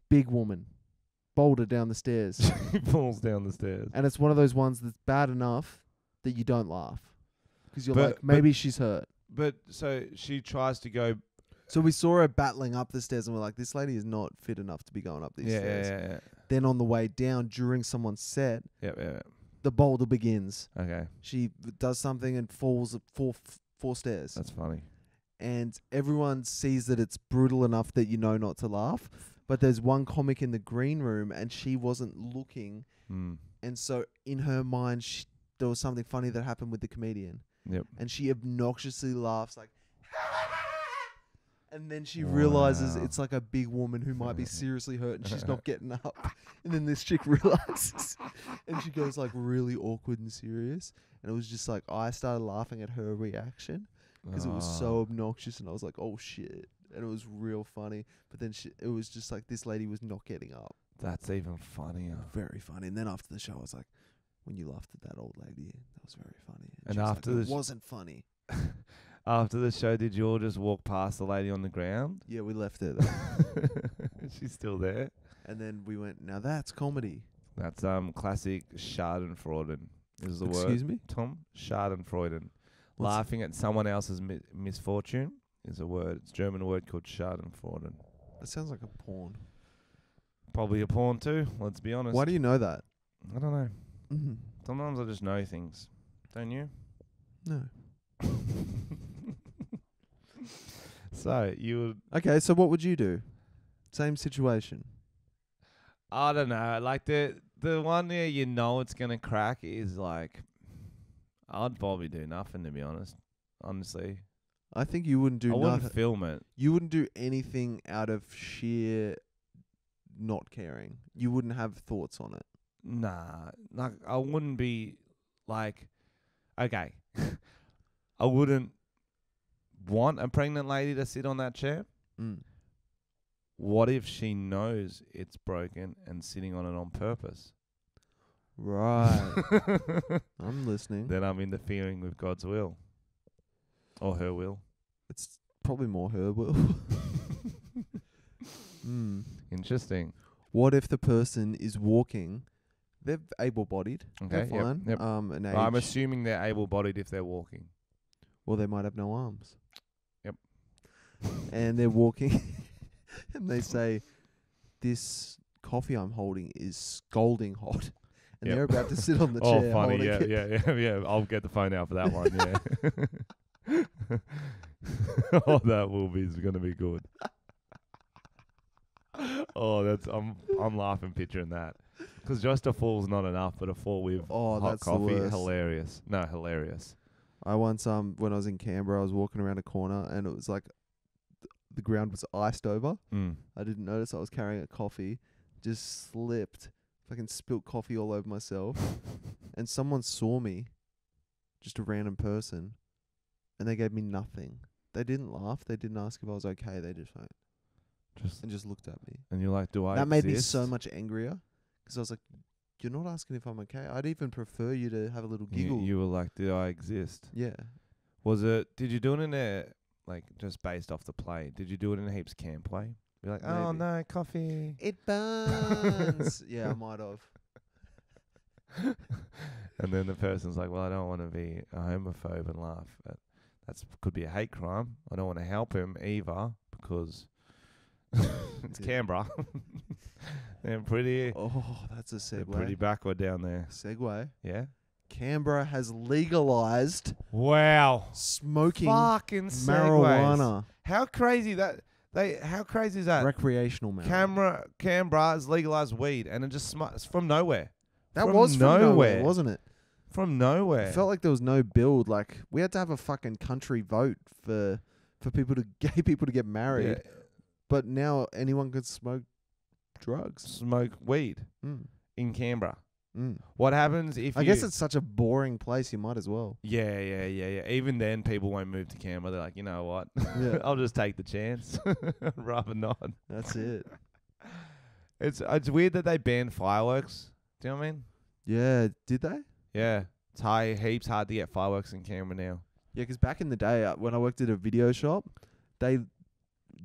Big woman, boulder down the stairs. He falls down the stairs. And it's one of those ones that's bad enough that you don't laugh. Because you're But- like, maybe she's hurt. But so she tries to go. So we saw her battling up the stairs, and we're like, this lady is not fit enough to be going up these Yeah, stairs. yeah, yeah. Then on the way down during someone's set, Yep. the boulder begins. Okay. She does something and falls at four stairs. That's funny. And everyone sees that it's brutal enough that you know not to laugh. But there's one comic in the green room and she wasn't looking. And so in her mind, there was something funny that happened with the comedian. Yep. And she obnoxiously laughs like, and then she realizes it's like a big woman who might be seriously hurt and she's not getting up. And then this chick realizes and she goes like really awkward and serious. And it was just like, I started laughing at her reaction because it was so obnoxious and I was like, oh shit. And it was real funny. But then it was just like this lady was not getting up. That's even funnier. Very funny. And then after the show, I was like, when you laughed at that old lady, that was very funny. And she was after like, the it wasn't funny. After the show, did you all just walk past the lady on the ground? Yeah, we left her there. She's still there. And then we went, now that's comedy. That's classic Schadenfreude is the word. Excuse me? Tom? Schadenfreude. Laughing at someone else's misfortune is a word. It's a German word called Schadenfreude. That sounds like a porn. Probably a porn too, let's be honest. Why do you know that? I don't know. Mm-hmm. Sometimes I just know things. Don't you? No. So, you would... Okay, so what would you do? Same situation. I don't know. Like, the one there you know it's going to crack is like... I'd probably do nothing, to be honest. Honestly. I think you wouldn't do I nothing. wouldn't film it. You wouldn't do anything out of sheer not caring. You wouldn't have thoughts on it. Nah. Like, I wouldn't be like... Okay. I wouldn't want a pregnant lady to sit on that chair. What if she knows it's broken and sitting on it on purpose? Right. I'm listening. Then I'm interfering with God's will. Or her will. It's probably more her will. Interesting. What if the person is walking? They're able-bodied. Okay, They're fine. Yep. An age. I'm assuming they're able-bodied if they're walking. Well, they might have no arms. Yep. And they're walking, and they say, "This coffee I'm holding is scalding hot," and they're about to sit on the chair. Oh, funny! Yeah. Yeah. I'll get the phone out for that one. Yeah. Oh, that movie's gonna be good. Oh, I'm laughing picturing that. Because just a fall's not enough, but a fall with hot that's the coffee, worst. hilarious. No, hilarious. I once when I was in Canberra, I was walking around a corner and it was like the ground was iced over. I didn't notice I was carrying a coffee, just slipped, fucking spilt coffee all over myself, and someone saw me, just a random person, and they gave me nothing. They didn't laugh. They didn't ask if I was okay. They just went and just looked at me. And you're like, do I That made me exist? so much angrier because I was like, you're not asking if I'm okay. I'd even prefer you to have a little giggle. You were like, do I exist? Yeah. Did you do it in a, like, just based off the play? Did you do it in a heaps camp way? You're like, oh, Maybe. no, coffee. It burns. Yeah, I might have. And then the person's like, well, I don't want to be a homophobe and laugh. That could be a hate crime. I don't want to help him either because it's Canberra. They're pretty... Oh, that's a segue. They're pretty backward down there. Segue. Yeah? Canberra has legalized Wow. smoking Fucking marijuana. How crazy that... How crazy is that? Recreational marijuana. Canberra has legalized weed and it just it's from nowhere. That was from nowhere, wasn't it? From nowhere. It felt like there was no build. Like, we had to have a fucking country vote for gay people to get married. Yeah. But now anyone could smoke drugs. Smoke weed in Canberra. What happens if I guess it's such a boring place, you might as well. Yeah. Even then, people won't move to Canberra. They're like, you know what? Yeah. I'll just take the chance. Rather not. That's it. It's weird that they banned fireworks. Do you know what I mean? Yeah, did they? Yeah. It's heaps hard to get fireworks in Canberra now. Yeah, because back in the day, when I worked at a video shop,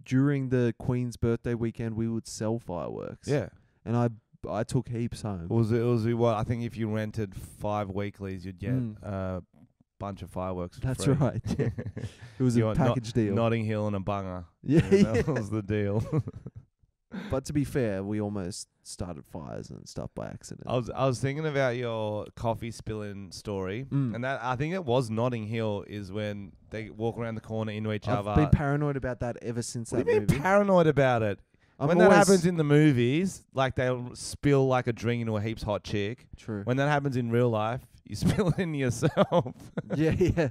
during the Queen's birthday weekend, we would sell fireworks. Yeah. And I took heaps home. Was it what? I think if you rented 5 weeklies, you'd get a bunch of fireworks for That's free. right. Yeah. It was a package deal. Notting Hill and a bunger. Yeah, That was the deal. But to be fair, we almost started fires and stuff by accident. I was thinking about your coffee spilling story, and that I think it was Notting Hill is when they walk around the corner into each other. I've been paranoid about that ever since What that do you movie. mean paranoid about it? When that happens in the movies, like they'll spill like a drink into a heaps hot chick. True. When that happens in real life, you spill it into yourself. Yeah.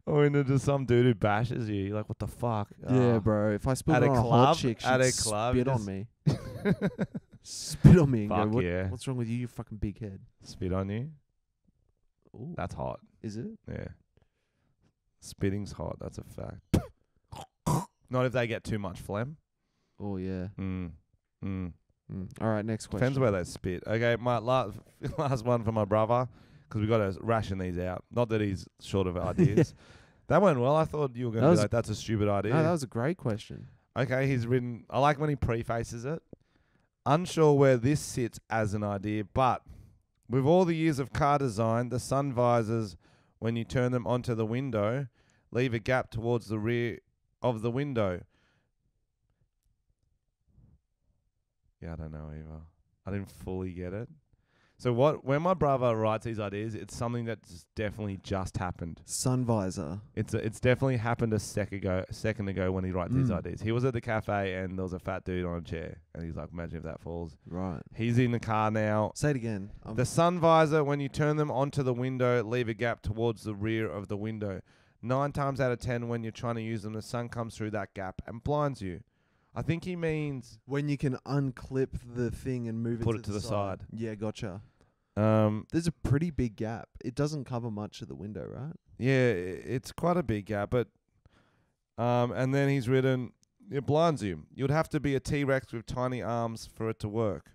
or into some dude who bashes you. You're like, what the fuck? Yeah, bro. If I spilled At it a on a club- hot chick, at she'd a club, spit you on just- me. Spit on me and Fuck go, yeah. what's wrong with you, you fucking big head? Spit on you? Ooh, That's hot. is it? Yeah. Spitting's hot. That's a fact. Not if they get too much phlegm. Oh, yeah. All right, next question. Depends where they spit. Okay, my last one for my brother, because we got to ration these out. Not that he's short of ideas. That went well. I thought you were going to be like, that's a stupid idea. No, that was a great question. Okay, he's written, I like when he prefaces it. Unsure where this sits as an idea, but with all the years of car design, the sun visors, when you turn them onto the window, leave a gap towards the rear of the window. Yeah, I don't know either. I didn't fully get it. So when my brother writes these ideas, it's something that's definitely just happened. Sun visor. It's definitely happened a second ago when he writes these ideas. He was at the cafe and there was a fat dude on a chair, and he's like, "Imagine if that falls." Right. He's in the car now. Say it again. The sun visor, when you turn them onto the window, leave a gap towards the rear of the window. 9 times out of 10, when you're trying to use them, the sun comes through that gap and blinds you. I think he means when you can unclip the thing and move put it it to the side. Yeah, gotcha. There's a pretty big gap. It doesn't cover much of the window, right? Yeah, it's quite a big gap, but and then he's written, it blinds you. You'd have to be a T-Rex with tiny arms for it to work.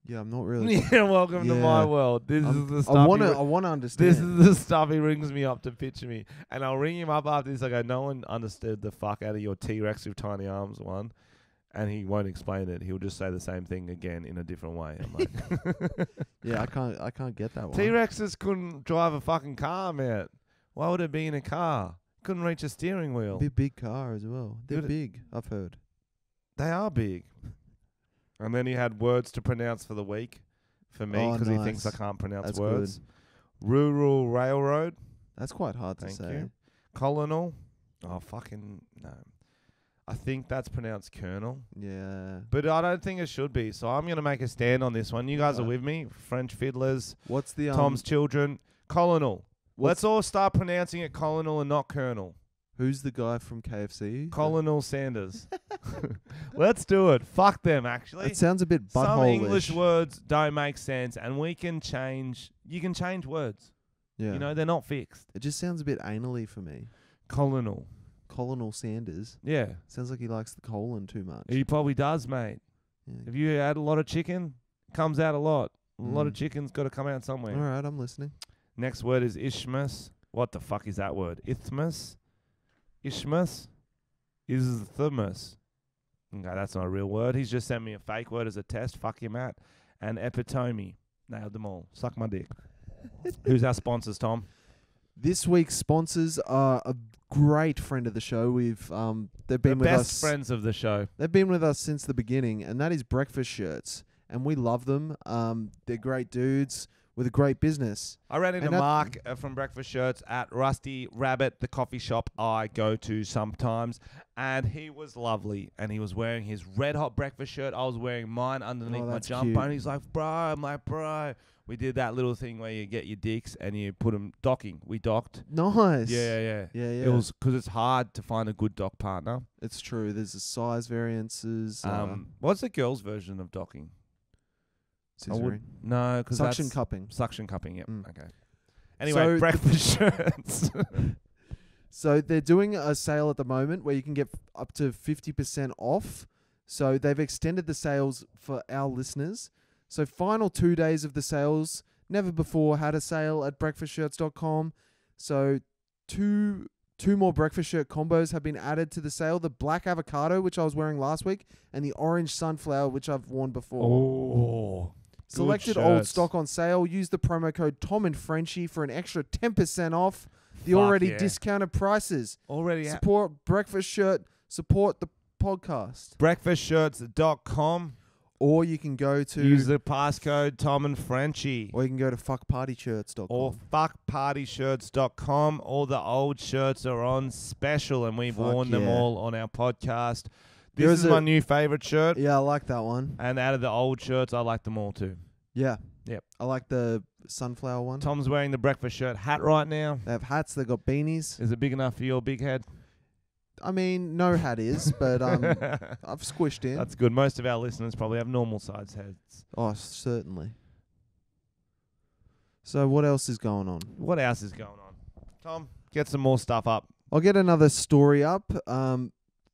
Yeah, I'm not really. Yeah, welcome to my world. This is the stuff. I wanna understand. This is the stuff he rings me up to pitch me, and I'll ring him up after this. I go, no one understood the fuck out of your T-Rex with tiny arms one, and he won't explain it. He'll just say the same thing again in a different way. I'm like, yeah, I can't get that one. T-Rexes couldn't drive a fucking car, man. Why would it be in a car? Couldn't reach a steering wheel. Big car as well. They're big. I've heard. They are big. And then he had words to pronounce for the week for me because he thinks I can't pronounce words. Good. Rural Railroad. That's quite hard to say. Thank you. Colonel. Oh, fucking no. I think that's pronounced colonel. Yeah. But I don't think it should be. So I'm going to make a stand on this one. You guys are with me. French fiddlers. What's the Tom's children. Colonel. Let's all start pronouncing it colonel and not colonel. Who's the guy from KFC? Colonel Sanders. Let's do it. Fuck them, actually. It sounds a bit butthole-ish. Some English words don't make sense, and we can change. You can change words. Yeah. You know, they're not fixed. It just sounds a bit anally for me. Colonel Sanders. Yeah. Sounds like he likes the colon too much. He probably does, mate. Yeah. If you had a lot of chicken, comes out a lot. A lot of chicken's got to come out somewhere. All right, I'm listening. Next word is isthmus. What the fuck is that word? Isthmus? Isthmus? Isthmus. Okay, that's not a real word. He's just sent me a fake word as a test. Fuck you, Matt. And epitome. Nailed them all. Suck my dick. Who's our sponsors, Tom? This week's sponsors are a great friend of the show. They've been with us. Best friends of the show. They've been with us since the beginning, and that is Breakfast Shirts. And we love them. They're great dudes with a great business. I ran into Mark from Breakfast Shirts at Rusty Rabbit, the coffee shop I go to sometimes, and he was lovely, and he was wearing his red hot breakfast shirt. I was wearing mine underneath my jumper, cute. and he's like, bro, I'm like, bro. We did that little thing where you get your dicks and you put them docking. We docked. Nice. Yeah. Yeah. It was because it's hard to find a good dock partner. It's true. There's a size variances. What's the girls' version of docking? Scissoring. No, because suction cupping. Suction cupping, yep. Okay. Anyway, so breakfast shirts. So they're doing a sale at the moment where you can get up to 50% off. So they've extended the sales for our listeners. So final 2 days of the sales. Never before had a sale at breakfastshirts.com. So two more breakfast shirt combos have been added to the sale. The black avocado, which I was wearing last week, and the orange sunflower, which I've worn before. Oh. Selected old stock on sale. Use the promo code Tom and Frenchy for an extra 10% off the already discounted prices. Already support Breakfast Shirt. Support the podcast. Breakfastshirts.com. Or you can go to... Use the passcode Tom and Frenchy. Or you can go to fuckpartyshirts.com. Or fuckpartyshirts.com. All the old shirts are on special, and we've worn them all on our podcast. This is my new favorite shirt. Yeah, I like that one. And out of the old shirts, I like them all too. Yeah. Yep. I like the sunflower one. Tom's wearing the breakfast shirt hat right now. They have hats. They've got beanies. Is it big enough for your big head? I mean, no hat is, but I've squished in. That's good. Most of our listeners probably have normal size heads. Oh, certainly. So what else is going on? What else is going on? Tom, get some more stuff up. I'll get another story up.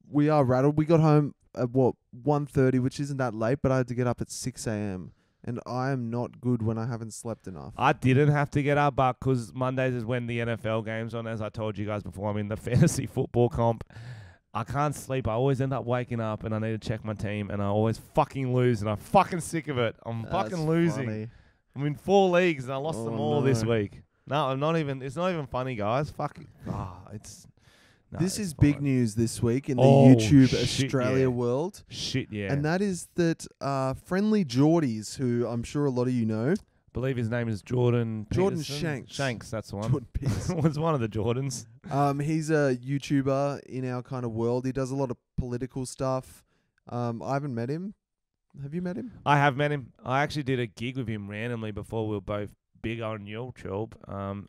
We are rattled. We got home at 1:30, which isn't that late, but I had to get up at 6 a.m. And I am not good when I haven't slept enough. I didn't have to get up, but because Mondays is when the NFL game's on, as I told you guys before. I'm in the fantasy football comp. I can't sleep. I always end up waking up, and I need to check my team, and I always fucking lose, and I'm fucking sick of it. I'm fucking losing. Funny. I'm in 4 leagues, and I lost them all this week. No, I'm not even. It's not even funny, guys. Fuck it. It's. No, this is fine. Big news this week in the YouTube Australia world. Shit, yeah. And that is that Friendly Geordies, who I'm sure a lot of you know. I believe his name is Jordan Shanks. Shanks, that's the one. Jordan Peterson. Was one of the Jordans. He's a YouTuber in our kind of world. He does a lot of political stuff. I haven't met him. Have you met him? I have met him. I actually did a gig with him randomly before we were both big on YouTube,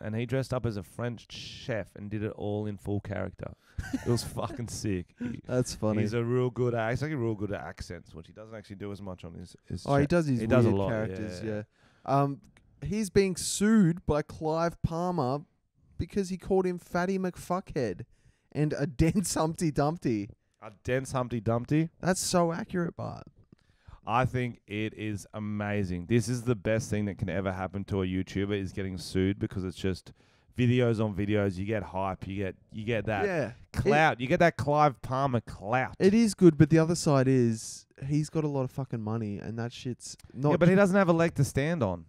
and he dressed up as a French chef and did it all in full character. It was fucking sick. That's funny. He's a real good he's like a real good at accents, which he doesn't actually do as much on his he does his he weird does a lot, characters, yeah. He's being sued by Clive Palmer because he called him Fatty McFuckhead and a dense Humpty Dumpty. A dense Humpty Dumpty? That's so accurate, Bart. I think it is amazing. This is the best thing that can ever happen to a YouTuber, is getting sued, because it's just videos on videos. You get hype. You get that clout. You get that Clive Palmer clout. It is good, but the other side is he's got a lot of fucking money, and that shit's not. Yeah, but he doesn't have a leg to stand on.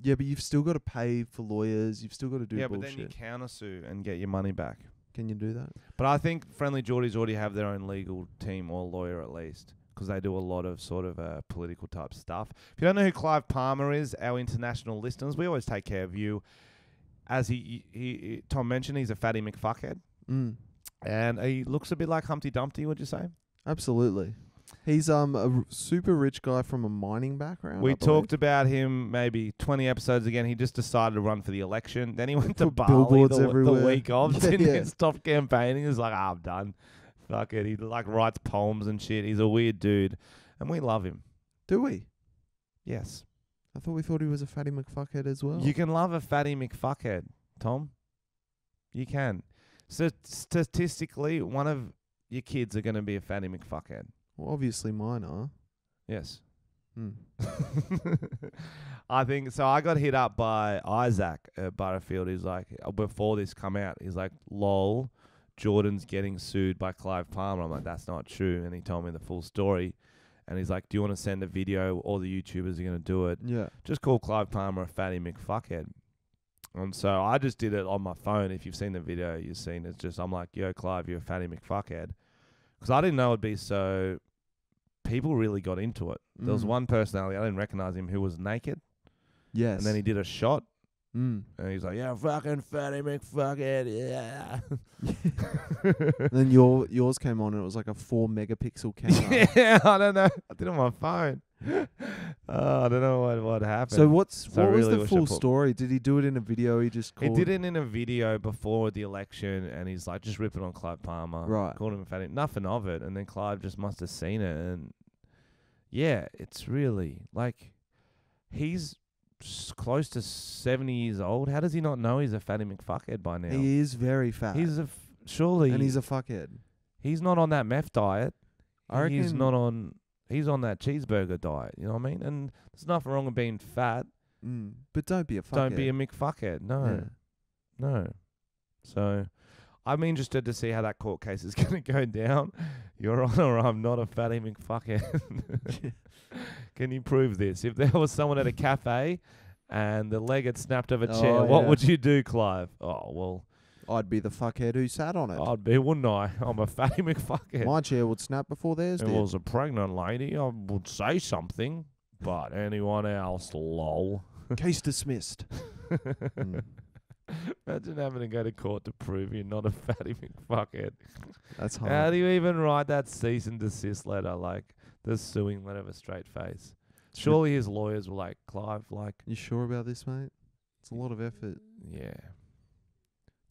Yeah, but you've still got to pay for lawyers. You've still got to do bullshit. Yeah, but then you countersue and get your money back. Can you do that? But I think Friendly Geordies already have their own legal team, or lawyer at least, because they do a lot of sort of political type stuff. If you don't know who Clive Palmer is, our international listeners, we always take care of you. As he Tom mentioned, he's a fatty McFuckhead. And he looks a bit like Humpty Dumpty, would you say? Absolutely. He's a super rich guy from a mining background. We talked about him maybe 20 episodes again. He just decided to run for the election. Then he went to Bali the week off. Didn't stop campaigning. He was like, I'm done. Fuck it. He writes poems and shit. He's a weird dude. And we love him. Do we? Yes. I thought we thought he was a fatty McFuckhead as well. You can love a fatty McFuckhead, Tom. You can. So statistically, one of your kids are going to be a fatty McFuckhead. Well, obviously mine are. Yes. I think so. I got hit up by Isaac at Butterfield. He's like, before this come out, he's like, lol, Jordan's getting sued by Clive Palmer. I'm like, that's not true. And he told me the full story. And he's like, do you want to send a video? All the YouTubers are going to do it. Yeah. Just call Clive Palmer a fatty McFuckhead. And so I just did it on my phone. If you've seen the video, you've seen it's just, I'm like, yo, Clive, you're a fatty McFuckhead. Because I didn't know it'd be so... People really got into it. There was one personality, I didn't recognize him, who was naked. Yes. And then he did a shot. And he's like, yeah, fucking fatty McFuckhead, yeah. Then yours came on and it was like a 4 megapixel camera. Yeah, I don't know. I did it on my phone. I don't know what happened. So what was the full story? Did he do it in a video? He did it in a video before the election, and he's like just ripping on Clive Palmer. Right. Called him a fatty. Nothing of it. And then Clive just must have seen it. And yeah, it's really like he's close to 70 years old. How does he not know he's a fatty McFuckhead by now? He is very fat. Surely. And he's a fuckhead. He's not on that meth diet. I reckon he's on that cheeseburger diet. You know what I mean? And there's nothing wrong with being fat. But don't be a fuckhead. Don't be a McFuckhead. No. Yeah. No. So I'm interested to see how that court case is going to go down. Your Honor, I'm not a fatty McFuckhead. Can you prove this? If there was someone at a cafe and the leg had snapped of a chair, what would you do, Clive? Oh, well, I'd be the fuckhead who sat on it. I'd be, wouldn't I? I'm a fatty McFuckhead. My chair would snap before theirs If did. it was a pregnant lady, I would say something. But anyone else, lol. Case dismissed. Imagine having to go to court to prove you're not a fatty McFuckhead. That's hard. How do you even write that cease and desist letter? Like, the suing letter with a straight face. Surely his lawyers were like, Clive, like... You sure about this, mate? It's a lot of effort. Yeah.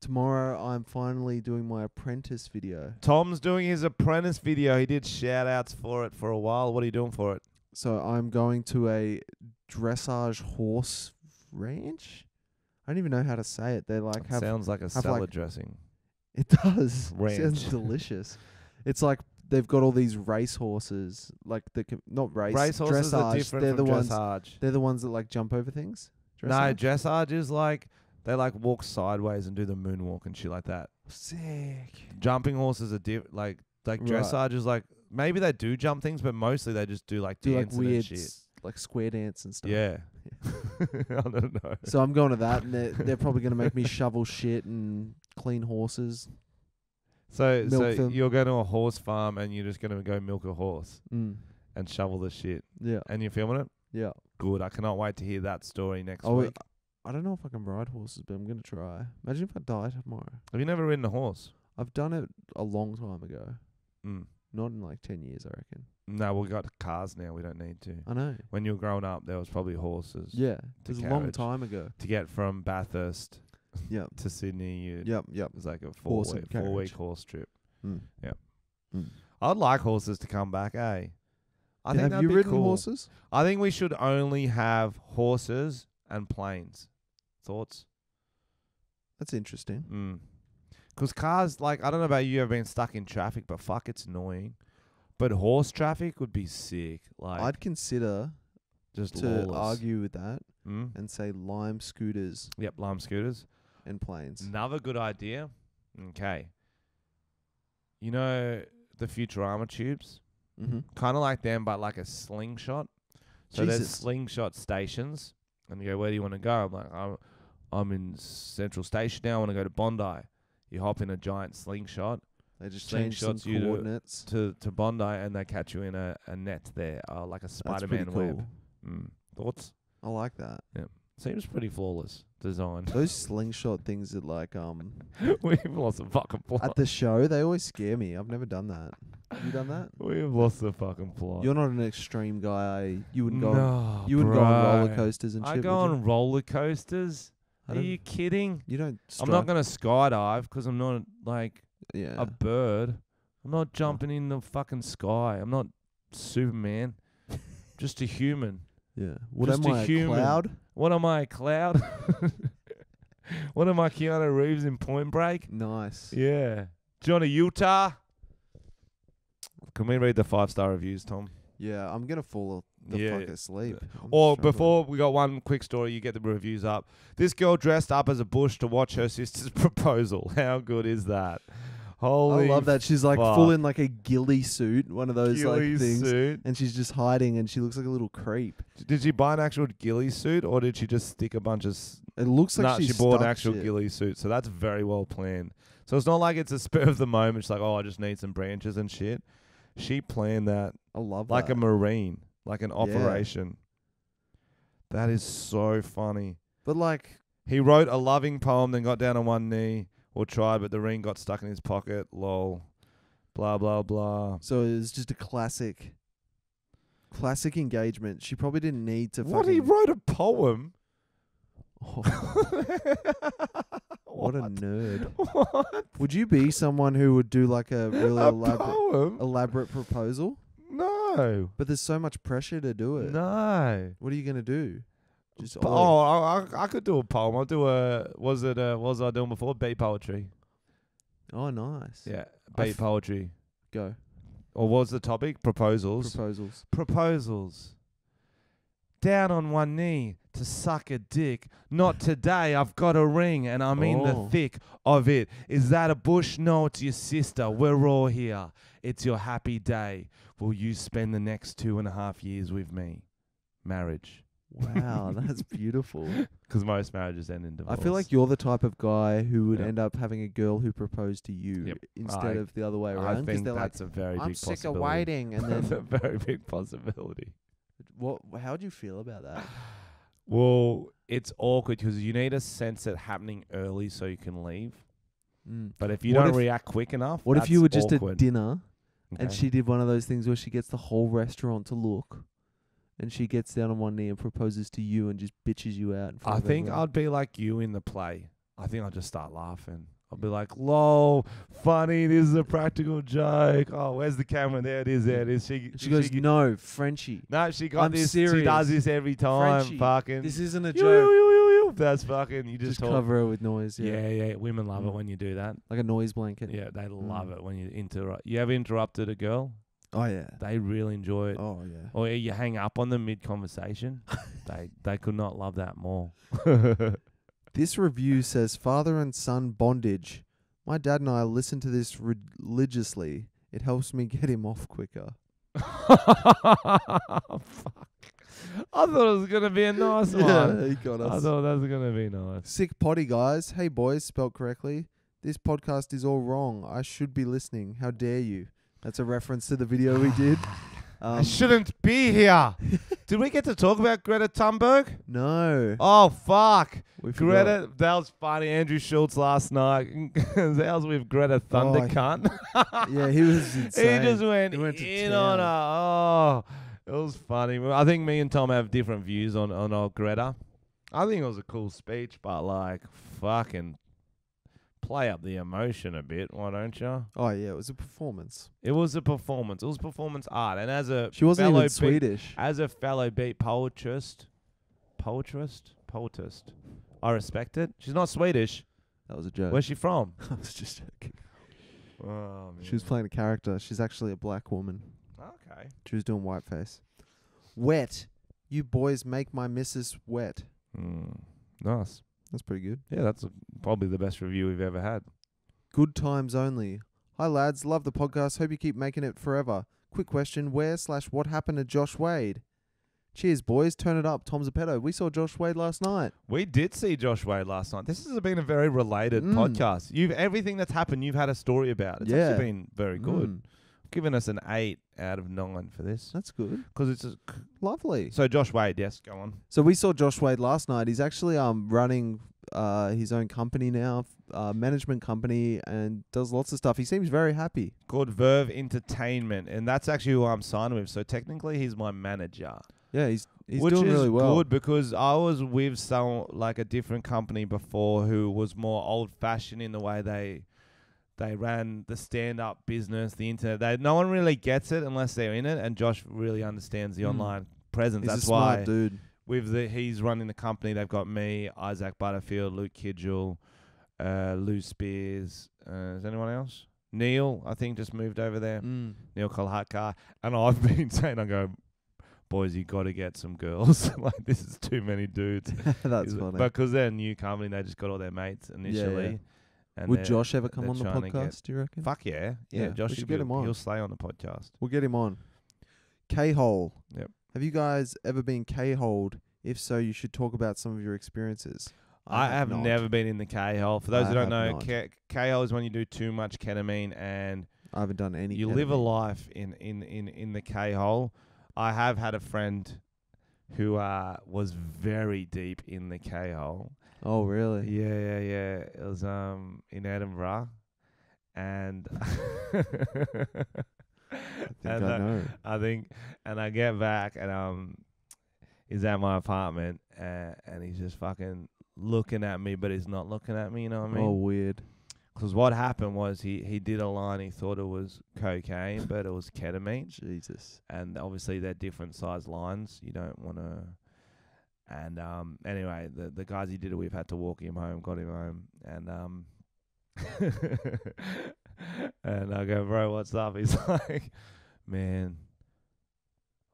Tomorrow, I'm finally doing my apprentice video. Tom's doing his apprentice video. He did shout-outs for it for a while. What are you doing for it? So I'm going to a dressage horse ranch. I don't even know how to say it. They like have... Sounds like a salad dressing. It does. Ranch. Sounds delicious. It's like they've got all these race horses, like not race. Race horses dressage. are different They're from the ones. dressage. They're the ones that like jump over things. No, dressage is like they like walk sideways and do the moonwalk and shit like that. Sick. Jumping horses are like dressage is like maybe they do jump things, but mostly they just do like dancing weird and shit. Like square dance and stuff. Yeah. I don't know. So I'm going to that, and they're probably going to make me shovel shit and clean horses. So them. you're going to a horse farm and you're just going to go milk a horse and shovel the shit. Yeah. And you're filming it? Yeah. Good. I cannot wait to hear that story next week. I don't know if I can ride horses, but I'm going to try. Imagine if I die tomorrow. Have you never ridden a horse? I've done it a long time ago. Mm. Not in like 10 years, I reckon. No, we got cars now. We don't need to. I know. When you were growing up, there was probably horses. Yeah. It was a long carriage. time ago. To get from Bathurst Yep. to Sydney, Yep. it was like a Horse and 4 week carriage. horse trip. Mm. Yep. Mm. I'd like horses to come back, I think have that'd you be ridden cool. horses? I think we should only have horses and planes. Thoughts? That's interesting. 'Cause cars, like, I don't know about you, ever been stuck in traffic, but fuck, it's annoying. But horse traffic would be sick. Like, I'd consider just to lawless. argue with that and say lime scooters Yep, lime scooters. and planes. Another good idea. Okay. You know the Futurama tubes? Mm-hmm. Kind of like them, but like a slingshot. So there's Jesus. slingshot stations. And you go, where do you want to go? I'm like, I'm in Central Station now. I want to go to Bondi. You hop in a giant slingshot. They just change some Slingshots you coordinates. to Bondi, and they catch you in a net there, like a That's Spider-Man pretty cool. web. Thoughts? I like that. Seems pretty flawless design. Those slingshot things that like We've lost the fucking plot. at the show, they always scare me. I've never done that. Have you done that? We've lost the fucking plot. You're not an extreme guy. You wouldn't go. No, You wouldn't go on bro. roller coasters and I shit. go would on roller coasters. I Are don't- you kidding? You don't. I'm not gonna skydive because I'm not like Yeah. a bird. I'm not jumping in the fucking sky. I'm not Superman. Just a human. Yeah. What Just am a I? human. A cloud? What am I, a cloud? What am I, Keanu Reeves in Point Break? Nice. Yeah. Johnny Utah. Can we read the 5-star reviews, Tom? Yeah, I'm gonna fall the Yeah. fuck asleep. I'm Or struggling. before we got one quick story, you get the reviews up. This girl dressed up as a bush to watch her sister's proposal. How good is that? Holy I love that. She's like fuck. full in like a ghillie suit, one of those ghillie like things, suit. and she's just hiding, and she looks like a little creep. Did she buy an actual ghillie suit, or did she just stick a bunch of... It looks like she she bought an stuck actual shit. ghillie suit, so that's very well planned. So it's not like it's a spur of the moment. She's like, oh, I just need some branches and shit. She planned that I love like that. a marine, like an operation. That is so funny. But like, He wrote a loving poem, then got down on one knee, or tried, but the ring got stuck in his pocket. Lol. Blah, blah, blah. so it's just a classic engagement. She probably didn't need to. What? He wrote a poem? Oh, what a nerd. What? Would you be someone who would do like a really A elaborate poem? proposal? No. But there's so much pressure to do it. No. What are you gonna do? Just I could do a poem. I'll do what was I doing before? Beat poetry. Oh, nice. Yeah, I beat f- poetry. Go. Or what was the topic? Proposals. Proposals. Down on one knee to suck a dick. Not today, I've got a ring and I'm in the Oh. thick of it. Is that a bush? No, it's your sister. We're all here. It's your happy day. Will you spend the next 2.5 years with me? Marriage. Wow, that's beautiful. Because most marriages end in divorce. I feel like you're the type of guy who would Yep. end up having a girl who proposed to you Yep. instead of the other way I around. Because think they're like, that's a very I'm big sick of possibility. waiting. And That's a then, very big possibility. how do you feel about that? Well, it's awkward because you need to sense it happening early so you can leave. But if you What don't if- react quick enough, What if you were just awkward. at dinner and Okay. she did one of those things where she gets the whole restaurant to look and she gets down on one knee and proposes to you and just bitches you out in front I of think everyone? I'd be like you in the play. I think I'll just start laughing. I'll be like, lol, funny, this is a practical joke. Oh, where's the camera? There it is, there it is. She goes, no, Frenchy. No, she got I'm this. She serious. does this every time. Frenchy, Fucking. This isn't a Yo, joke. yo, yo, yo, yo. That's fucking. You Just talk. cover her with noise. Yeah, yeah. Women love it Mm. when you do that. Like a noise blanket. Yeah, they love Mm. it when you interrupt. You ever interrupted a girl? Oh, yeah. They really enjoy it. Oh, yeah. Or you hang up on them mid conversation. they could not love that more. This review says father and son bondage. My dad and I listen to this religiously. It helps me get him off quicker. Fuck. I thought it was gonna be a nice one. Yeah, he got I us. thought that was gonna be nice. Sick potty, guys. Hey, boys, spelled correctly. This podcast is all wrong. I should be listening. How dare you? That's a reference to the video we did. I shouldn't be here. Did we get to talk about Greta Thunberg? No. Oh fuck, We forgot. Greta. That was funny. Andrew Schultz last night. That was with Greta Thunder Oh, cunt. Yeah, he was insane. He just went, He went to in town. on her. Oh, it was funny. I think me and Tom have different views on old Greta. I think it was a cool speech, but like fucking play up the emotion a bit, why don't you? Oh, yeah, it was a performance. It was a performance. It was performance art. And as a She wasn't fellow even Swedish. as a fellow beat poetist, I respect it. She's not Swedish. That was a joke. Where's she from? I was just joking. Oh, man. She was playing a character. She's actually a black woman. Okay. She was doing whiteface. Wet. You boys make my missus wet. Nice. That's pretty good. Yeah, that's probably the best review we've ever had. Good times only. Hi, lads. Love the podcast. Hope you keep making it forever. Quick question. Where/what happened to Josh Wade? Cheers, boys. Turn it up. Tom Zappetto. We saw Josh Wade last night. We did see Josh Wade last night. This has been a very related podcast. Everything that's happened, you've had a story about. It's actually been very good. Given us an 8 out of 9 for this. That's good. Because it's Lovely. so Josh Wade, yes, go on. So we saw Josh Wade last night. He's actually running his own company now, management company, and does lots of stuff. He seems very happy. Called Verve Entertainment, and that's actually who I'm signed with. So technically, he's my manager. Yeah, he's Which doing is really well. good because I was with a different company before who was more old fashioned in the way they ran the stand up business, the internet. No one really gets it unless they're in it, and Josh really understands the online presence. He's That's a smart why dude. he's running the company. They've got me, Isaac Butterfield, Luke Kidgel, Lou Spears. Is anyone else? Neil, I think, just moved over there. Neil Kolhatkar. And I've been saying, I go, boys, you got to get some girls. Like, this is too many dudes. That's funny. But because they're a new company, they just got all their mates initially. Yeah. And Would they're- Josh ever come they're on the trying to get- podcast, do you reckon? Fuck yeah. Yeah, Yeah, Josh we should should get him on. He'll slay on the podcast. We'll get him on. K-hole. Yep. Have you guys ever been K-holed? If so, you should talk about some of your experiences. I have not. never been in the K-hole. For those I who don't have know, not. K-hole is when you do too much ketamine and I haven't done any. you live a ketamine. life in the K-hole. I have had a friend who was very deep in the K-hole. Oh, really? Yeah. It was in Edinburgh, and I know. and I get back and he's at my apartment and he's just fucking looking at me, but he's not looking at me. You know what I mean? Oh, weird. Because what happened was he did a line. He thought it was cocaine, but it was ketamine. Jesus. And obviously they're different size lines. You don't want to. And anyway, the guys he did it with had to walk him home, got him home, and and I go, bro, what's up? He's like, man,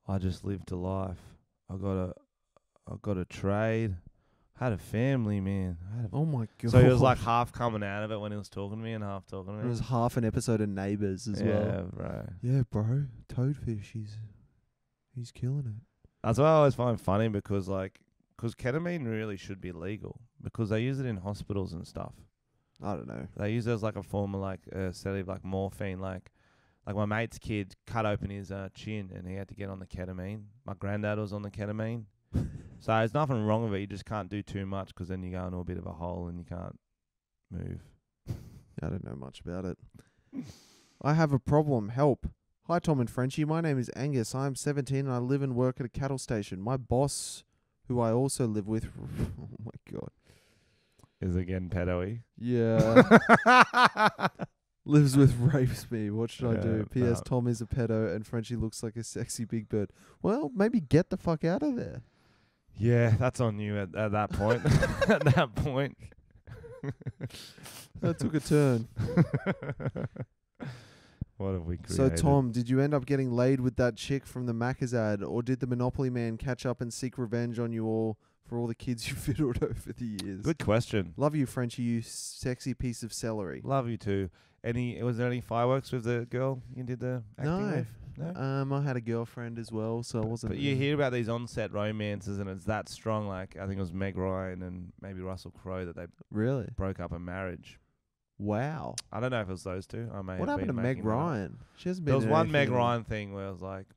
I just lived a life. I got a trade. Had a family, man. Oh my god. So he was like half coming out of it when he was talking to me and half talking to me. It was half an episode of Neighbours as well. Yeah, bro. Yeah, bro. Toadfish, he's killing it. That's what I always find funny because ketamine really should be legal because they use it in hospitals and stuff. I don't know. They use it as like a form of like sedative, like morphine. Like my mate's kid cut open his chin and he had to get on the ketamine. My granddad was on the ketamine. So there's nothing wrong with it. You just can't do too much because then you go into a bit of a hole and you can't move. I don't know much about it. I have a problem. Help. Hi, Tom and Frenchy. My name is Angus. I am 17 and I live and work at a cattle station. My boss, who I also live with... oh, my God. Is it getting pedo-y? Yeah. Lives with rapes me. What should I do? P.S. Tom is a pedo and Frenchy looks like a sexy big bird. Well, maybe get the fuck out of there. Yeah, that's on you at that point. At that point. That took a turn. What have we created? So, Tom, did you end up getting laid with that chick from the Macca's ad, or did the Monopoly man catch up and seek revenge on you all for all the kids you fiddled over the years? Good question. Love you, Frenchy, you sexy piece of celery. Love you too. Was there any fireworks with the girl you did the acting with? No. I had a girlfriend as well, so I wasn't... But you hear about these on-set romances and it's that strong, like I think it was Meg Ryan and maybe Russell Crowe that they really broke up a marriage. Wow. I don't know if it was those two. What happened to Meg Ryan? She hasn't been... There was one Meg Ryan thing where I was like...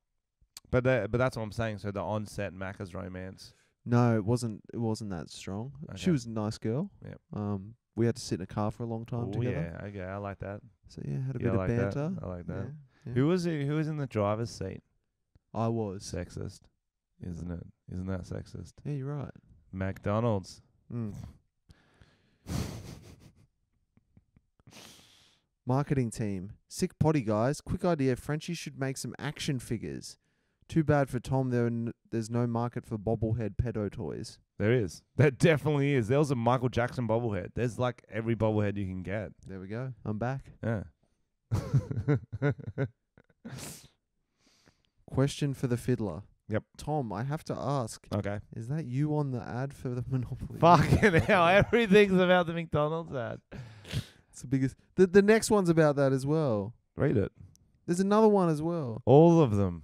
But that's what I'm saying. So the on-set Macca's romance. No, it wasn't that strong. Okay. She was a nice girl. Yep. We had to sit in a car for a long time together. Yeah, okay, I like that. So yeah, had a bit of banter. I like that. Yeah. Who was in the driver's seat? I was. Sexist, isn't it? Isn't that sexist? Yeah, you're right. McDonald's. Marketing team. Sick potty, guys. Quick idea. Frenchy should make some action figures. Too bad for Tom. There's no market for bobblehead pedo toys. There is. There definitely is. There was a Michael Jackson bobblehead. There's like every bobblehead you can get. There we go. I'm back. Yeah. Question for the fiddler. Yep. Tom, I have to ask. Okay. Is that you on the ad for the Monopoly? Fucking hell. Everything's about the McDonald's ad. It's the biggest. The next one's about that as well. Read it. There's another one as well. All of them.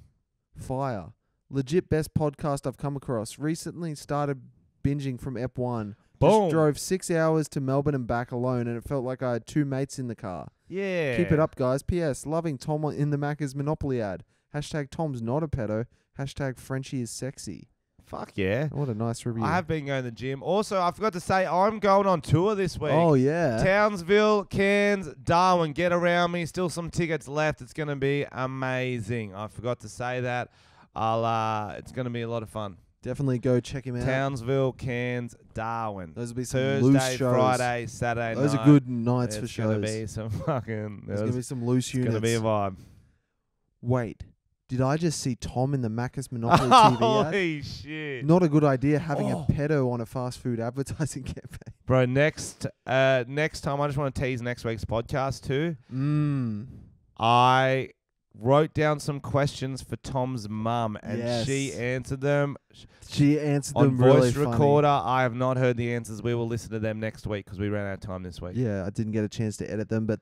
Fire. Legit best podcast I've come across. Recently started binging from Ep 1. Boom. Just drove 6 hours to Melbourne and back alone, and it felt like I had two mates in the car. Yeah. Keep it up, guys. P.S. Loving Tom in the Macca's Monopoly ad. Hashtag Tom's not a pedo. Hashtag Frenchy is sexy. Fuck yeah. What a nice review. I have been going to the gym. Also, I forgot to say, I'm going on tour this week. Oh, yeah. Townsville, Cairns, Darwin. Get around me. Still some tickets left. It's going to be amazing. I forgot to say that. It's going to be a lot of fun. Definitely go check him out. Townsville, Cairns, Darwin. Those will be some Thursday, loose shows. Friday, Saturday Those night. are good nights for shows. There's going to be some fucking... There's going to be some loose units. It's going to be a vibe. Wait. Did I just see Tom in the Macca's Monopoly TV ad? Holy shit. Not a good idea having a pedo on a fast food advertising campaign. Bro, next time, I just want to tease next week's podcast too. I wrote down some questions for Tom's mum, and she answered them. She answered on them really voice recorder. I have not heard the answers. We will listen to them next week because we ran out of time this week. Yeah, I didn't get a chance to edit them, but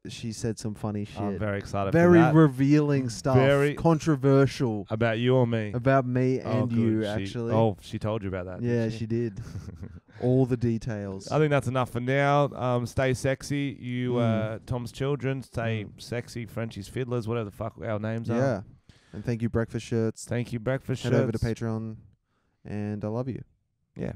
she said some funny shit. I'm very excited very for that. Revealing stuff. Very controversial. About you or me? About me and you, actually. She told you about that. Yeah, she did. All the details. I think that's enough for now. Stay sexy. You, Tom's children, stay sexy. Frenchy's fiddlers, whatever the fuck our names are. Yeah. And thank you, Breakfast Shirts. Thank you, Breakfast Shirts. Head over to Patreon. And I love you. Yeah.